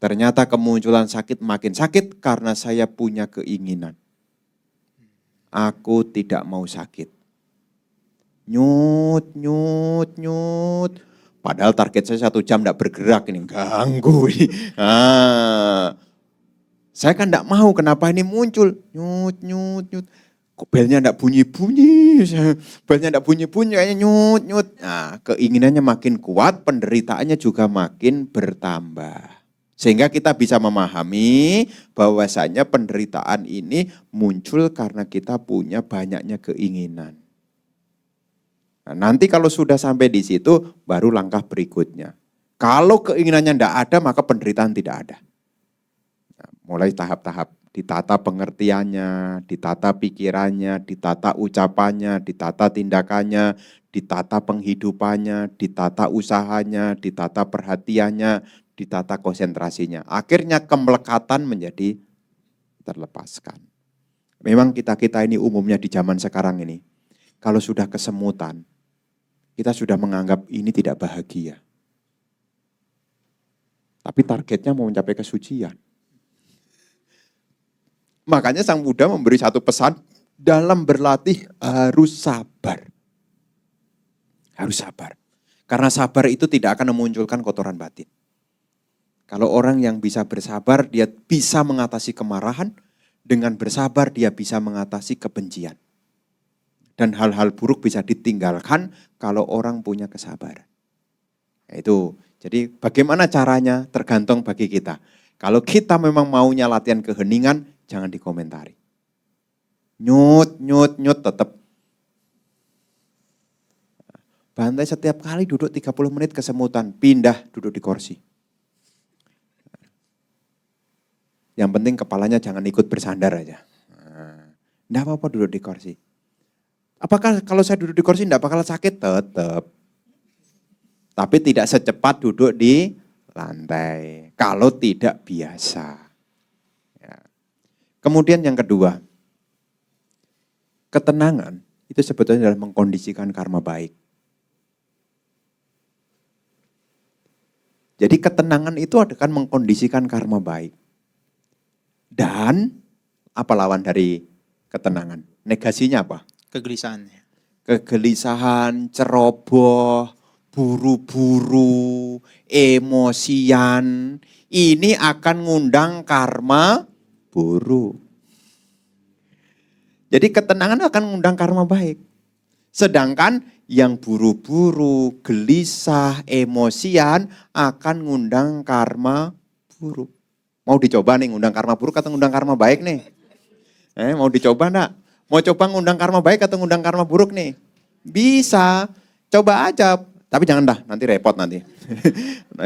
Ternyata kemunculan sakit makin sakit karena saya punya keinginan. Aku tidak mau sakit. Nyut. Padahal target saya 1 jam tidak bergerak, ini ganggu ini. Saya kan tidak mau, kenapa ini muncul? Nyut. Kok belnya tidak bunyi-bunyi? Belnya tidak bunyi-bunyi, kayaknya nyut. Nah, keinginannya makin kuat, penderitaannya juga makin bertambah. Sehingga kita bisa memahami bahwasanya penderitaan ini muncul karena kita punya banyaknya keinginan. Nah, nanti kalau sudah sampai di situ, baru langkah berikutnya. Kalau keinginannya tidak ada, maka penderitaan tidak ada. Nah, mulai tahap-tahap, ditata pengertiannya, ditata pikirannya, ditata ucapannya, ditata tindakannya, ditata penghidupannya, ditata usahanya, ditata perhatiannya, ditata konsentrasinya. Akhirnya kemelekatan menjadi terlepaskan. Memang kita-kita ini umumnya di zaman sekarang ini, kalau sudah kesemutan, kita sudah menganggap ini tidak bahagia. Tapi targetnya mau mencapai kesucian. Makanya Sang Buddha memberi satu pesan, dalam berlatih harus sabar. Harus sabar. Karena sabar itu tidak akan memunculkan kotoran batin. Kalau orang yang bisa bersabar, dia bisa mengatasi kemarahan. Dengan bersabar, dia bisa mengatasi kebencian. Dan hal-hal buruk bisa ditinggalkan kalau orang punya kesabaran. Itu. Jadi bagaimana caranya tergantung bagi kita. Kalau kita memang maunya latihan keheningan, jangan dikomentari. Nyut tetap. Bantai setiap kali duduk 30 menit kesemutan, pindah duduk di kursi. Yang penting kepalanya jangan ikut bersandar aja. Tidak apa-apa duduk di kursi. Apakah kalau saya duduk di kursi tidak bakal sakit? Tetap. Tapi tidak secepat duduk di lantai. Kalau tidak biasa. Ya. Kemudian yang kedua. Ketenangan itu sebetulnya adalah mengkondisikan karma baik. Jadi ketenangan itu akan mengkondisikan karma baik. Dan apa lawan dari ketenangan? Negasinya apa? Kegelisahannya. Kegelisahan, ceroboh, buru-buru, emosian. Ini akan ngundang karma buruk. Jadi ketenangan akan ngundang karma baik. Sedangkan yang buru-buru, gelisah, emosian akan ngundang karma buruk. Mau dicoba nih ngundang karma buruk atau ngundang karma baik nih? Mau dicoba enggak? Mau coba ngundang karma baik atau ngundang karma buruk nih? Bisa, coba aja. Tapi jangan dah, nanti repot nanti.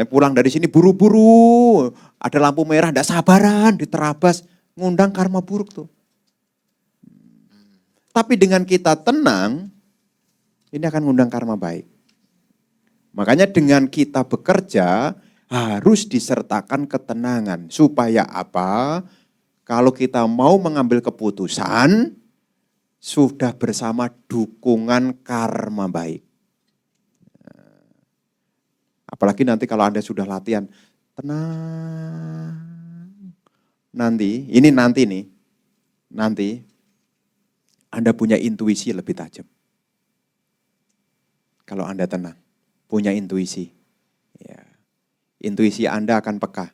Pulang dari sini buru-buru, ada lampu merah, enggak sabaran, diterabas. Ngundang karma buruk tuh. Tapi dengan kita tenang, ini akan ngundang karma baik. Makanya dengan kita bekerja, harus disertakan ketenangan. Supaya apa? Kalau kita mau mengambil keputusan, sudah bersama dukungan karma baik. Apalagi nanti kalau Anda sudah latihan, tenang. Nanti Anda punya intuisi lebih tajam. Kalau Anda tenang, punya intuisi. Ya. Intuisi Anda akan peka.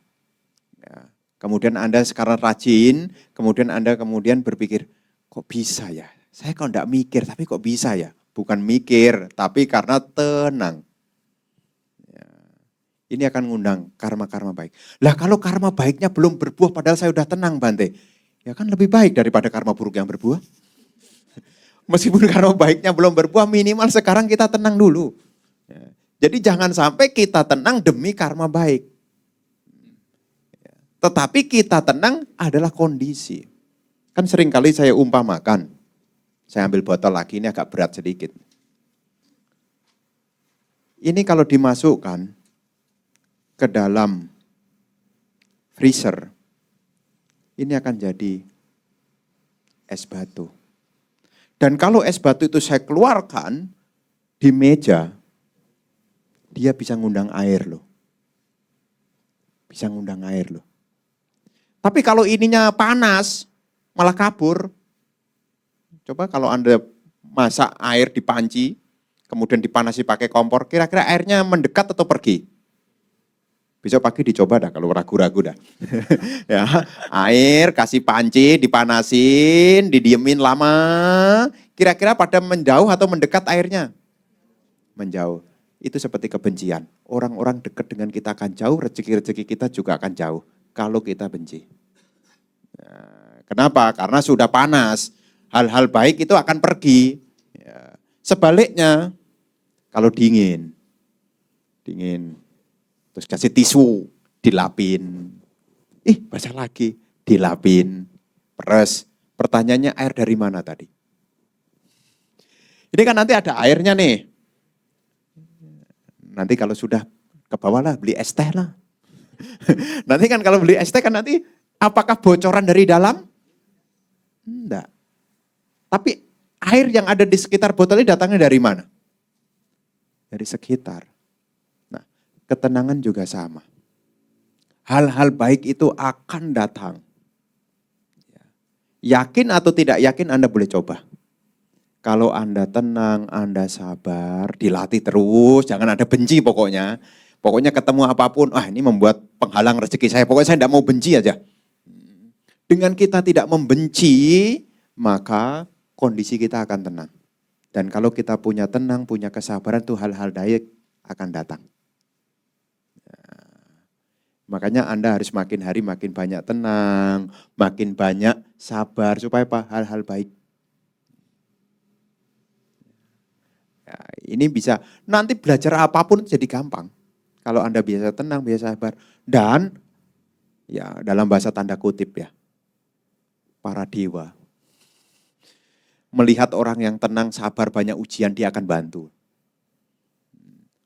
Ya. Kemudian Anda sekarang rajin, kemudian Anda berpikir, kok bisa ya? Saya kok enggak mikir, tapi kok bisa ya? Bukan mikir, tapi karena tenang. Ya. Ini akan ngundang karma-karma baik. Lah kalau karma baiknya belum berbuah padahal saya udah tenang Bante. Ya kan lebih baik daripada karma buruk yang berbuah. Meskipun karma baiknya belum berbuah, minimal sekarang kita tenang dulu. Ya. Jadi jangan sampai kita tenang demi karma baik. Tetapi kita tenang adalah kondisi. Kan sering kali saya umpamakan. Saya ambil botol lagi, ini agak berat sedikit. Ini kalau dimasukkan ke dalam freezer, ini akan jadi es batu. Dan kalau es batu itu saya keluarkan di meja, dia bisa ngundang air loh. Bisa ngundang air loh. Tapi kalau ininya panas, malah kabur. Coba kalau Anda masak air di panci, kemudian dipanasi pakai kompor, kira-kira airnya mendekat atau pergi? Besok pagi dicoba dah kalau ragu-ragu dah. Ya, air kasih panci, dipanasin, didiemin lama, kira-kira pada menjauh atau mendekat airnya? Menjauh. Itu seperti kebencian. Orang-orang dekat dengan kita akan jauh, rezeki-rezeki kita juga akan jauh kalau kita benci. Nah, kenapa? Karena sudah panas. Hal-hal baik itu akan pergi. Ya. Sebaliknya, kalau dingin, terus kasih tisu, dilapin. Basah lagi, dilapin. Peres. Pertanyaannya air dari mana tadi? Ini kan nanti ada airnya nih. Nanti kalau sudah ke bawah lah, beli es teh lah. Nanti kan kalau beli es teh kan nanti apakah bocoran dari dalam? Enggak. Tapi air yang ada di sekitar botol ini datangnya dari mana? Dari sekitar. Nah, ketenangan juga sama. Hal-hal baik itu akan datang. Yakin atau tidak yakin Anda boleh coba. Kalau Anda tenang, Anda sabar, dilatih terus, jangan ada benci pokoknya. Pokoknya ketemu apapun, ini membuat penghalang rezeki saya. Pokoknya saya tidak mau benci aja. Dengan kita tidak membenci, maka kondisi kita akan tenang. Dan kalau kita punya tenang, punya kesabaran, tuh hal-hal baik akan datang. Makanya Anda harus makin hari makin banyak tenang, makin banyak sabar, supaya apa? Hal-hal baik. Ya, ini bisa, nanti belajar apapun jadi gampang. Kalau Anda biasa tenang, biasa sabar. Dan, ya dalam bahasa tanda kutip ya, para dewa. Melihat orang yang tenang, sabar, banyak ujian, dia akan bantu.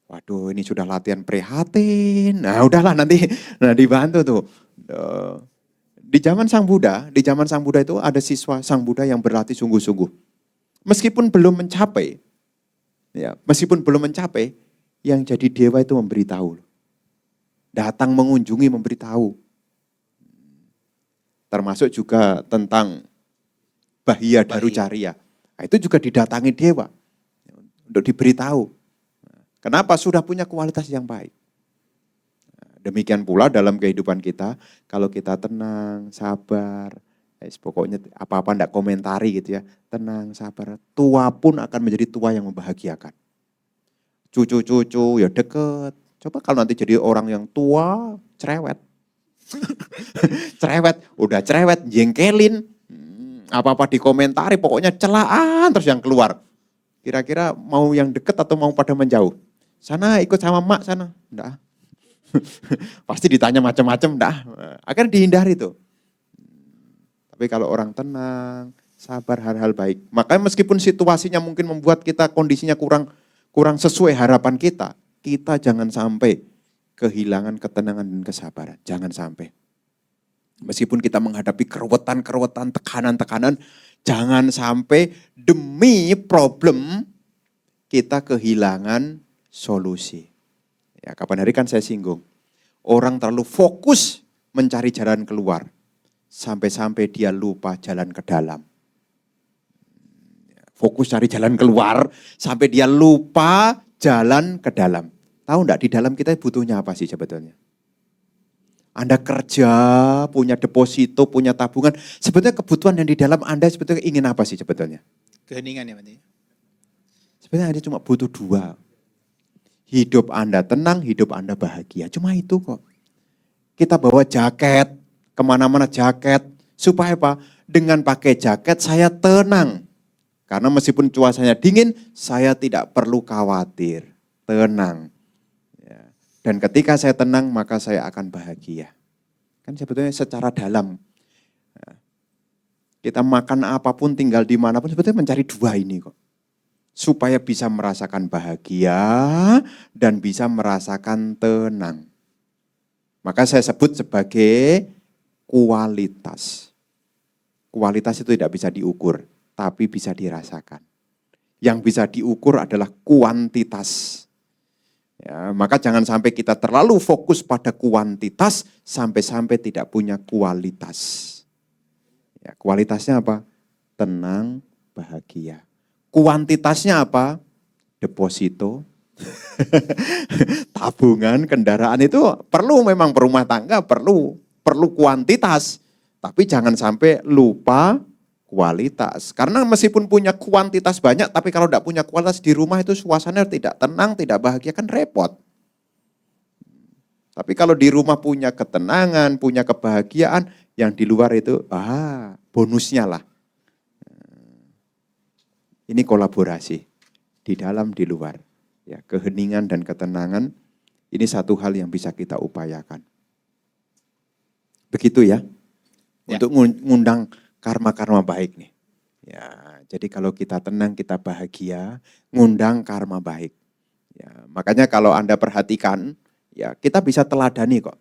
Waduh, ini sudah latihan prihatin. Nah, udahlah nanti dibantu tuh. Di zaman Sang Buddha itu ada siswa Sang Buddha yang berlatih sungguh-sungguh. Meskipun belum mencapai, yang jadi dewa itu memberitahu. Datang mengunjungi memberitahu. Termasuk juga tentang Bahia Darucarya. Nah, itu juga didatangi dewa untuk diberitahu. Kenapa? Sudah punya kualitas yang baik. Demikian pula dalam kehidupan kita, kalau kita tenang, sabar, pokoknya apa-apa enggak komentari gitu ya, tenang, sabar, tua pun akan menjadi tua yang membahagiakan. Cucu-cucu ya deket. Coba kalau nanti jadi orang yang tua, cerewet. Cerewet, udah cerewet, jengkelin. Apa-apa dikomentari, pokoknya celaan terus yang keluar. Kira-kira mau yang deket atau mau pada menjauh? Sana ikut sama mak sana. Enggak. Pasti ditanya macam-macam, enggak. Akhirnya dihindari tuh. Tapi kalau orang tenang, sabar, hal-hal baik. Makanya meskipun situasinya mungkin membuat kita kondisinya kurang sesuai harapan kita jangan sampai kehilangan ketenangan dan kesabaran. Jangan sampai. Meskipun kita menghadapi keruwetan-keruwetan, tekanan-tekanan, jangan sampai demi problem kita kehilangan solusi. Ya, kapan hari kan saya singgung. Orang terlalu fokus mencari jalan keluar. Sampai-sampai dia lupa jalan ke dalam. Fokus cari jalan keluar, sampai dia lupa jalan ke dalam. Tahu enggak di dalam kita butuhnya apa sih sebetulnya? Anda kerja, punya deposito, punya tabungan. Sebetulnya kebutuhan yang di dalam Anda sebetulnya ingin apa sih sebetulnya? Keheningan ya Bante. Sebenarnya Anda cuma butuh 2. Hidup Anda tenang, hidup Anda bahagia. Cuma itu kok. Kita bawa jaket, kemana-mana jaket. Supaya apa? Dengan pakai jaket saya tenang. Karena meskipun cuacanya dingin, saya tidak perlu khawatir. Tenang. Dan ketika saya tenang, maka saya akan bahagia. Kan sebetulnya secara dalam. Kita makan apapun, tinggal di manapun, sebetulnya mencari 2 ini kok. Supaya bisa merasakan bahagia dan bisa merasakan tenang. Maka saya sebut sebagai kualitas. Kualitas itu tidak bisa diukur, tapi bisa dirasakan. Yang bisa diukur adalah kuantitas. Ya, maka jangan sampai kita terlalu fokus pada kuantitas sampai-sampai tidak punya kualitas. Ya, kualitasnya apa? Tenang, bahagia. Kuantitasnya apa? Deposito, tabungan, kendaraan itu perlu memang berumah tangga, perlu kuantitas. Tapi jangan sampai lupa kualitas. Karena meskipun punya kuantitas banyak, tapi kalau tidak punya kualitas di rumah itu suasananya tidak tenang, tidak bahagia, kan repot. Tapi kalau di rumah punya ketenangan, punya kebahagiaan, yang di luar itu, bonusnya lah. Ini kolaborasi, di dalam, di luar. Ya, keheningan dan ketenangan, ini satu hal yang bisa kita upayakan. Begitu ya, untuk ngundang karma-karma baik nih. Ya, jadi kalau kita tenang, kita bahagia, ngundang karma baik. Ya, makanya kalau Anda perhatikan, ya kita bisa teladani kok.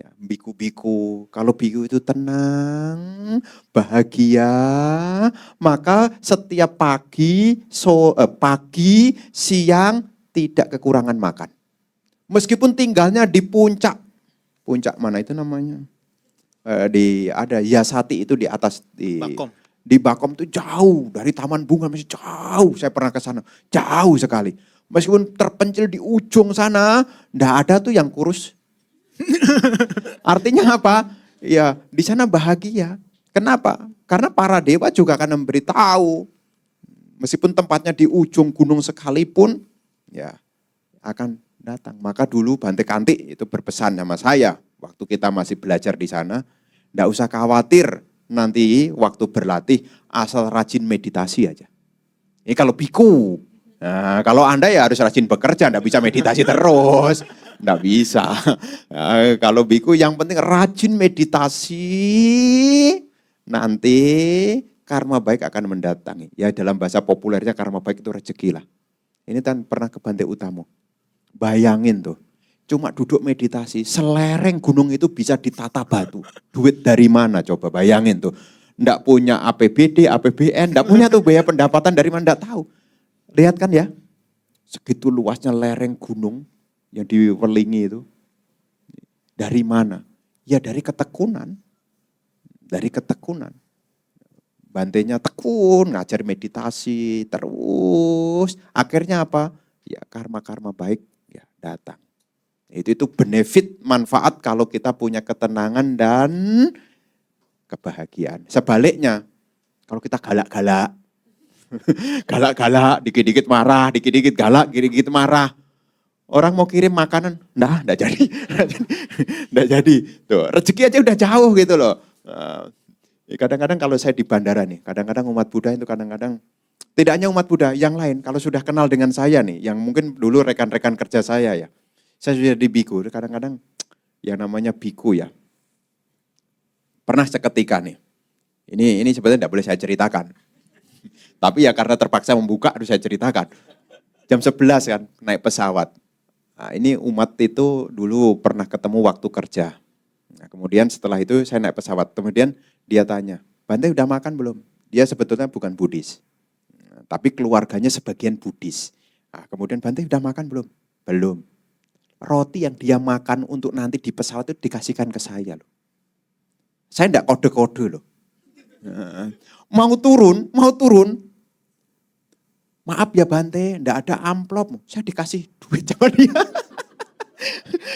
Ya, biku-biku, kalau biku itu tenang, bahagia, maka setiap pagi, siang tidak kekurangan makan. Meskipun tinggalnya di puncak mana itu namanya? Ada Yasati itu di atas di Bakom itu jauh dari Taman Bunga, masih jauh. Saya pernah ke sana, jauh sekali. Meskipun terpencil di ujung sana, enggak ada tuh yang kurus. Artinya apa? Ya, di sana bahagia. Kenapa? Karena para dewa juga akan memberitahu. Meskipun tempatnya di ujung gunung sekalipun, ya akan datang. Maka dulu Bante Kantik itu berpesan sama saya. Waktu kita masih belajar di sana, enggak usah khawatir nanti waktu berlatih asal rajin meditasi aja. Ini kalau biku. Nah, kalau Anda ya harus rajin bekerja, enggak bisa meditasi terus. Enggak bisa. Nah, kalau biku yang penting rajin meditasi, nanti karma baik akan mendatangi. Ya dalam bahasa populernya karma baik itu rezeki lah. Ini kan pernah ke Bante Utamo. Bayangin tuh. Cuma duduk meditasi, selereng gunung itu bisa ditata batu. Duit dari mana coba bayangin tuh. Nggak punya APBD, APBN, nggak punya tuh biaya pendapatan dari mana nggak tahu. Lihat kan ya, segitu luasnya lereng gunung yang diwelingi itu. Dari mana? Ya dari ketekunan. Dari ketekunan. Bantenya tekun, ngajar meditasi, terus. Akhirnya apa? Ya karma-karma baik ya datang. Itu benefit, manfaat kalau kita punya ketenangan dan kebahagiaan. Sebaliknya, kalau kita galak-galak, galak-galak, dikit-dikit marah, dikit-dikit galak, dikit-dikit marah. Orang mau kirim makanan, enggak jadi. Enggak jadi. Tuh, rezeki aja udah jauh gitu loh. Kadang-kadang kalau saya di bandara nih, kadang-kadang umat Buddha itu kadang-kadang, tidak hanya umat Buddha, yang lain kalau sudah kenal dengan saya nih, yang mungkin dulu rekan-rekan kerja saya ya, saya sudah di biku, kadang-kadang yang namanya biku ya, pernah seketika nih, ini sebenarnya tidak boleh saya ceritakan, tapi ya karena terpaksa membuka harus saya ceritakan. Jam 11 kan naik pesawat, nah, ini umat itu dulu pernah ketemu waktu kerja. Nah, kemudian setelah itu saya naik pesawat, kemudian dia tanya, Bante udah makan belum? Dia sebetulnya bukan Buddhis, tapi keluarganya sebagian Buddhis. Nah, kemudian Bante udah makan belum? Belum. Roti yang dia makan untuk nanti di pesawat itu dikasihkan ke saya loh. Saya enggak kode-kode loh. Mau turun. Maaf ya Bante, enggak ada amplop. Saya dikasih duit sama dia.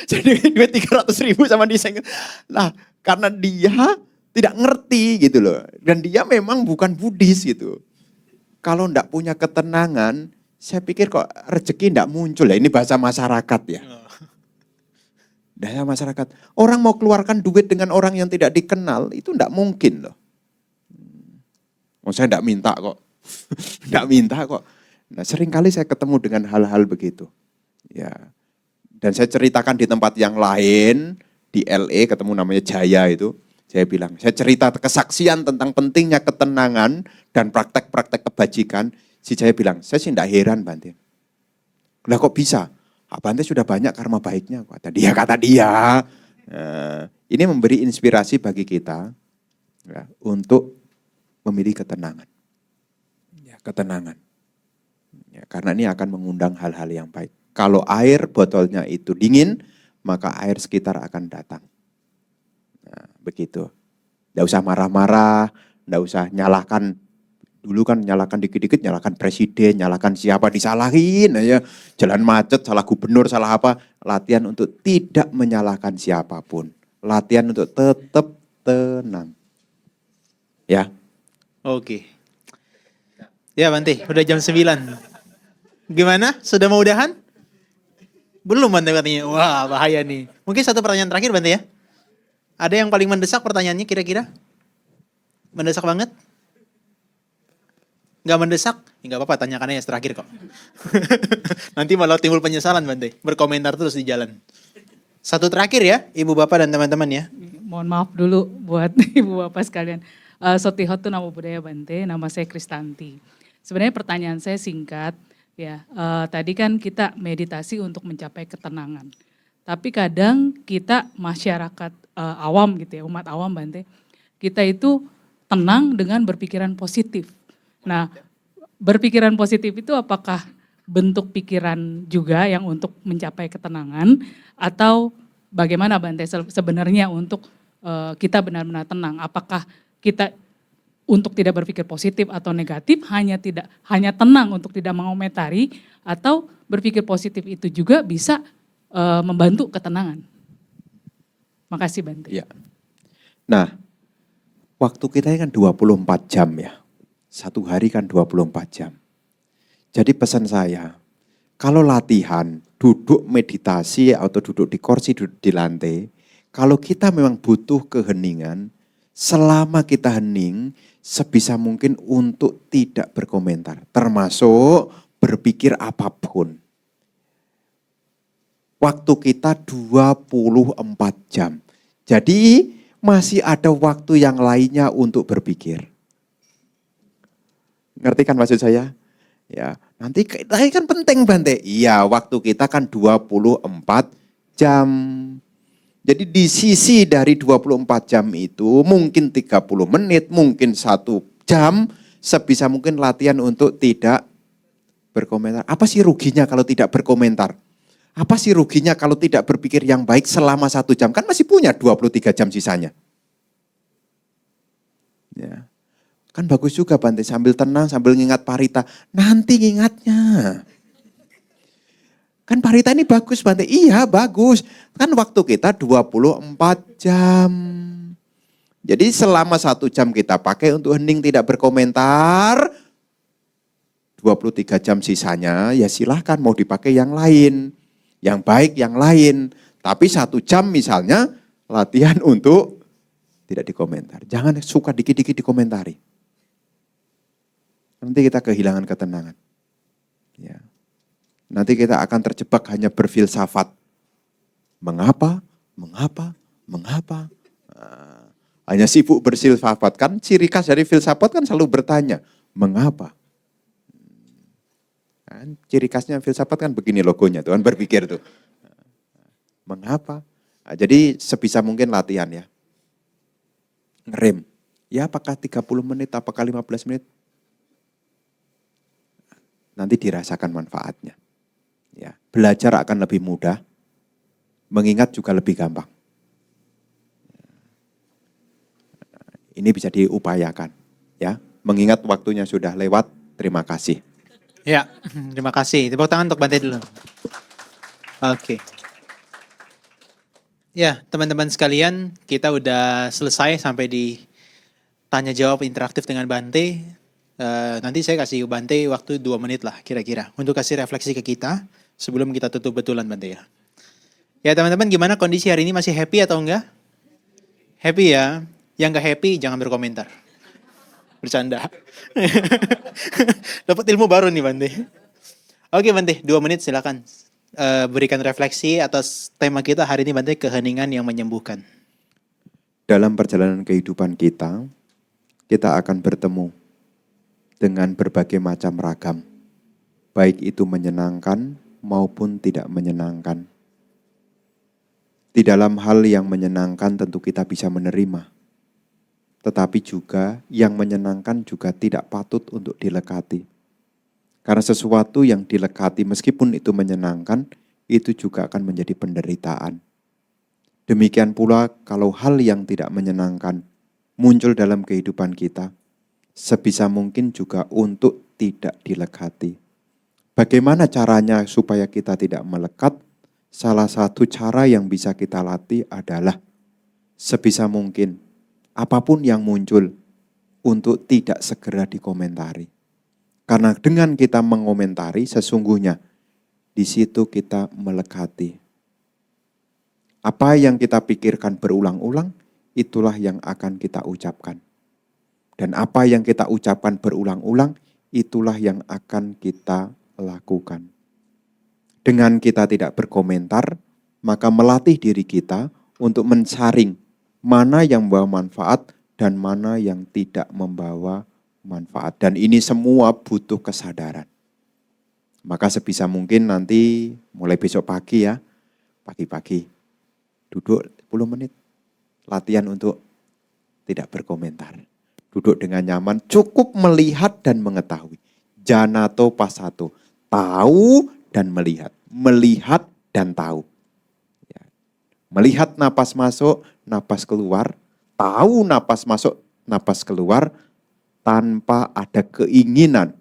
Jadi duit 300.000 sama dia. Nah, karena dia tidak ngerti gitu loh. Dan dia memang bukan Buddhis gitu. Kalau enggak punya ketenangan, saya pikir kok rezeki enggak muncul ya. Ini bahasa masyarakat ya. Bahasa masyarakat. Orang mau keluarkan duit dengan orang yang tidak dikenal, itu enggak mungkin loh. Oh, saya enggak minta kok. Enggak minta kok. Nah, seringkali saya ketemu dengan hal-hal begitu. Ya. Dan saya ceritakan di tempat yang lain, di LA ketemu namanya Jaya itu. Saya bilang, saya cerita kesaksian tentang pentingnya ketenangan dan praktek-praktek kebajikan. Si Jaya bilang, saya sih enggak heran Bante. Lah kok bisa? Bante sudah banyak karma baiknya. Kata dia. Ini memberi inspirasi bagi kita ya, untuk memilih ketenangan. Ya, ketenangan. Ya, karena ini akan mengundang hal-hal yang baik. Kalau air botolnya itu dingin, maka air sekitar akan datang. Nah, begitu. Nggak usah marah-marah, nggak usah nyalahkan. Dulu kan nyalahkan dikit-dikit, nyalahkan presiden, nyalahkan siapa, disalahin aja. Jalan macet, salah gubernur, salah apa. Latihan untuk tidak menyalahkan siapapun. Latihan untuk tetap tenang. Ya. Oke. Ya Bante, udah jam 9. Gimana? Sudah mau udahan? Belum Bante katanya. Wah bahaya nih. Mungkin satu pertanyaan terakhir Bante ya. Ada yang paling mendesak pertanyaannya kira-kira? Mendesak banget? Nggak mendesak? Ya nggak apa-apa, tanyakan aja terakhir kok. Nanti malah timbul penyesalan Bante. Berkomentar terus di jalan. Satu terakhir ya, Ibu Bapak dan teman-teman ya. Mohon maaf dulu buat Ibu Bapak sekalian. Sotihot itu nama budaya Bante, nama saya Kristanti. Sebenarnya pertanyaan saya singkat. Ya, tadi kan kita meditasi untuk mencapai ketenangan. Tapi kadang kita masyarakat awam gitu ya, umat awam Bante, kita itu tenang dengan berpikiran positif. Nah, berpikiran positif itu apakah bentuk pikiran juga yang untuk mencapai ketenangan atau bagaimana Bante sebenarnya untuk kita benar-benar tenang? Apakah kita untuk tidak berpikir positif atau negatif hanya tenang untuk tidak mengomentari atau berpikir positif itu juga bisa membantu ketenangan. Makasih Bante. Ya. Nah, waktu kita kan 24 jam ya. Satu hari kan 24 jam. Jadi pesan saya, kalau latihan, duduk meditasi atau duduk di kursi, duduk di lantai, kalau kita memang butuh keheningan, selama kita hening, sebisa mungkin untuk tidak berkomentar, termasuk berpikir apapun. Waktu kita 24 jam. Jadi masih ada waktu yang lainnya untuk berpikir. Ngerti kan maksud saya? Ya, nanti kan penting Bante. Iya, waktu kita kan 24 jam. Jadi di sisi dari 24 jam itu mungkin 30 menit, mungkin 1 jam, sebisa mungkin latihan untuk tidak berkomentar. Apa sih ruginya kalau tidak berkomentar? Apa sih ruginya kalau tidak berpikir yang baik selama 1 jam? Kan masih punya 23 jam sisanya. Ya. Kan bagus juga Bante, sambil tenang, sambil ngingat parita. Nanti ngingatnya. Kan parita ini bagus Bante. Iya bagus. Kan waktu kita 24 jam. Jadi selama 1 jam kita pakai untuk hening tidak berkomentar. 23 jam sisanya ya silahkan mau dipakai yang lain. yang baik, yang lain. Tapi 1 jam misalnya latihan untuk tidak dikomentar. Jangan suka dikit-dikit dikomentari. Nanti kita kehilangan ketenangan. Ya. Nanti kita akan terjebak hanya berfilsafat. Mengapa? Mengapa? Mengapa? Hanya sibuk berfilsafat. Kan ciri khas dari filsafat kan selalu bertanya, mengapa? Kan, ciri khasnya filsafat kan begini logonya, Tuhan berpikir tuh. Mengapa? Nah, jadi sebisa mungkin latihan ya. Ngerem. Ya apakah 30 menit, apakah 15 menit? Nanti dirasakan manfaatnya. Ya, belajar akan lebih mudah, mengingat juga lebih gampang. Ini bisa diupayakan, ya. Mengingat waktunya sudah lewat. Terima kasih. Ya, terima kasih. Tepuk tangan untuk Bante dulu. Oke. Ya, teman-teman sekalian, kita udah selesai sampai di tanya jawab interaktif dengan Bante. Nanti saya kasih Bante waktu 2 menit lah kira-kira untuk kasih refleksi ke kita sebelum kita tutup betulan Bante ya. Ya teman-teman, gimana kondisi hari ini, masih happy atau enggak? Happy ya. Yang enggak happy jangan berkomentar. Bercanda. Dapat ilmu baru nih Bante. Oke Bante, 2 menit silakan. Berikan refleksi atas tema kita hari ini Bante, keheningan yang menyembuhkan. Dalam perjalanan kehidupan kita akan bertemu dengan berbagai macam ragam. Baik itu menyenangkan maupun tidak menyenangkan. Di dalam hal yang menyenangkan tentu kita bisa menerima. Tetapi juga yang menyenangkan juga tidak patut untuk dilekati. Karena sesuatu yang dilekati meskipun itu menyenangkan, itu juga akan menjadi penderitaan. Demikian pula kalau hal yang tidak menyenangkan muncul dalam kehidupan kita, sebisa mungkin juga untuk tidak dilekati. Bagaimana caranya supaya kita tidak melekat? Salah satu cara yang bisa kita latih adalah sebisa mungkin apapun yang muncul untuk tidak segera dikomentari. Karena dengan kita mengomentari sesungguhnya di situ kita melekati. Apa yang kita pikirkan berulang-ulang, itulah yang akan kita ucapkan. Dan apa yang kita ucapkan berulang-ulang, itulah yang akan kita lakukan. Dengan kita tidak berkomentar, maka melatih diri kita untuk mensaring mana yang membawa manfaat dan mana yang tidak membawa manfaat. Dan ini semua butuh kesadaran. Maka sebisa mungkin nanti mulai besok pagi ya, pagi-pagi duduk 10 menit. Latihan untuk tidak berkomentar. Duduk dengan nyaman, cukup melihat dan mengetahui. Janato pasato, tahu dan melihat. Melihat dan tahu. Melihat napas masuk, napas keluar, tahu napas masuk, napas keluar, tanpa ada keinginan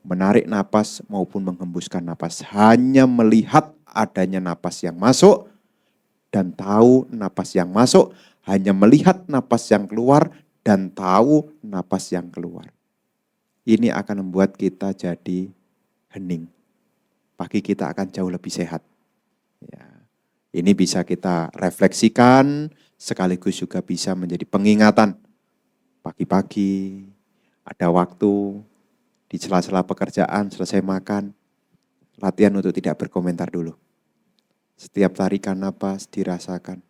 menarik napas maupun menghembuskan napas. Hanya melihat adanya napas yang masuk dan tahu napas yang masuk, hanya melihat napas yang keluar dan tahu napas yang keluar. Ini akan membuat kita jadi hening. Pagi kita akan jauh lebih sehat. Ya. Ini bisa kita refleksikan, sekaligus juga bisa menjadi pengingatan. Pagi-pagi, ada waktu, di sela-sela pekerjaan, selesai makan, latihan untuk tidak berkomentar dulu. Setiap tarikan napas dirasakan.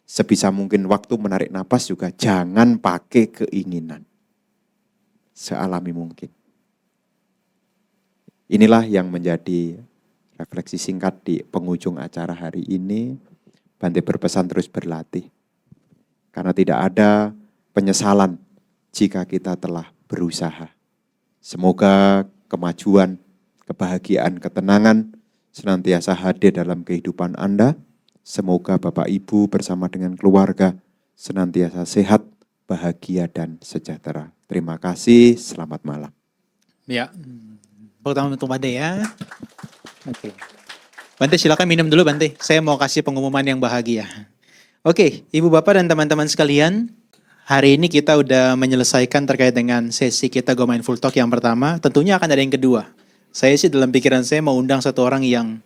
Sebisa mungkin waktu menarik napas juga jangan pakai keinginan. Sealami mungkin. Inilah yang menjadi refleksi singkat di penghujung acara hari ini. Bante berpesan terus berlatih. Karena tidak ada penyesalan jika kita telah berusaha. Semoga kemajuan, kebahagiaan, ketenangan senantiasa hadir dalam kehidupan Anda. Semoga Bapak Ibu bersama dengan keluarga senantiasa sehat, bahagia, dan sejahtera. Terima kasih, selamat malam. Ya, pertama untuk Bante ya. Oke. Bante silakan minum dulu Bante. Saya mau kasih pengumuman yang bahagia. Oke, Ibu Bapak dan teman-teman sekalian, hari ini kita udah menyelesaikan terkait dengan sesi kita Go Mindful Talk yang pertama. Tentunya akan ada yang kedua. Saya sih dalam pikiran saya mau undang satu orang yang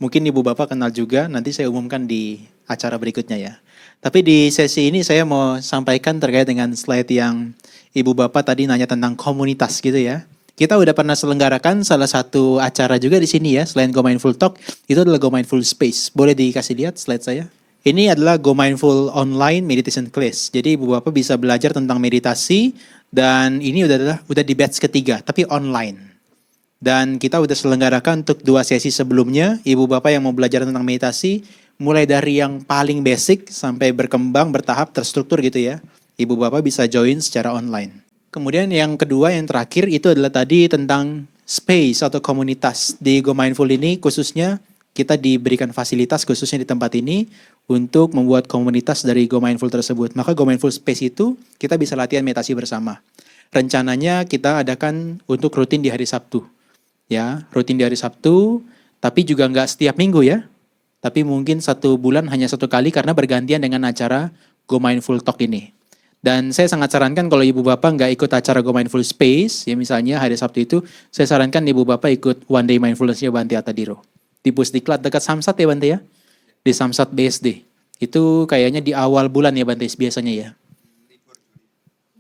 mungkin Ibu Bapak kenal juga, nanti saya umumkan di acara berikutnya ya. Tapi di sesi ini saya mau sampaikan terkait dengan slide yang Ibu Bapak tadi nanya tentang komunitas gitu ya. Kita udah pernah selenggarakan salah satu acara juga di sini ya, selain Go Mindful Talk, itu adalah Go Mindful Space. Boleh dikasih lihat slide saya? Ini adalah Go Mindful Online Meditation Class. Jadi Ibu Bapak bisa belajar tentang meditasi dan ini udah di batch ketiga, tapi online. Dan kita udah selenggarakan untuk 2 sesi sebelumnya. Ibu Bapak yang mau belajar tentang meditasi, mulai dari yang paling basic sampai berkembang, bertahap, terstruktur gitu ya. Ibu Bapak bisa join secara online. Kemudian yang kedua, yang terakhir itu adalah tadi tentang space atau komunitas. Di Go Mindful ini khususnya kita diberikan fasilitas khususnya di tempat ini untuk membuat komunitas dari Go Mindful tersebut. Maka Go Mindful Space itu kita bisa latihan meditasi bersama. Rencananya kita adakan untuk rutin di hari Sabtu. Ya, rutin di hari Sabtu, tapi juga nggak setiap minggu ya. Tapi mungkin 1 bulan hanya 1 kali karena bergantian dengan acara Go Mindful Talk ini. Dan saya sangat sarankan kalau Ibu Bapak nggak ikut acara Go Mindful Space, ya misalnya hari Sabtu itu, saya sarankan Ibu Bapak ikut One Day Mindfulness-nya Bante Atadiro. Di Pusdiklat dekat Samsat ya Bante ya? Di Samsat BSD. Itu kayaknya di awal bulan ya Bante biasanya ya.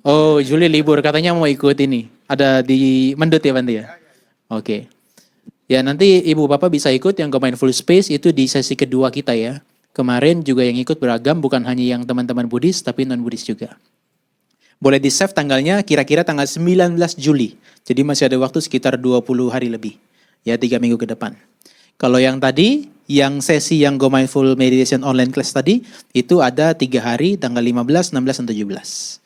Oh, Juli libur, katanya mau ikut ini. Ada di Mendut ya Bante ya? Oke. Ya nanti Ibu Bapak bisa ikut yang Go Mindful Space itu di sesi kedua kita ya. Kemarin juga yang ikut beragam, bukan hanya yang teman-teman Buddhis, tapi non-Buddhis juga. Boleh di-save tanggalnya kira-kira tanggal 19 Juli. Jadi masih ada waktu sekitar 20 hari lebih. Ya 3 minggu ke depan. Kalau yang tadi, yang sesi yang Go Mindful Meditation Online Class tadi, itu ada 3 hari, tanggal 15, 16, dan 17.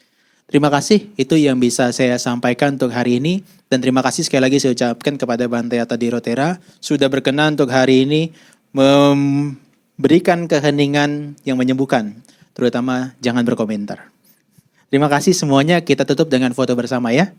Terima kasih, itu yang bisa saya sampaikan untuk hari ini. Dan terima kasih sekali lagi saya ucapkan kepada Bante Atadiro Tera sudah berkenan untuk hari ini memberikan keheningan yang menyembuhkan. Terutama jangan berkomentar. Terima kasih semuanya, kita tutup dengan foto bersama ya.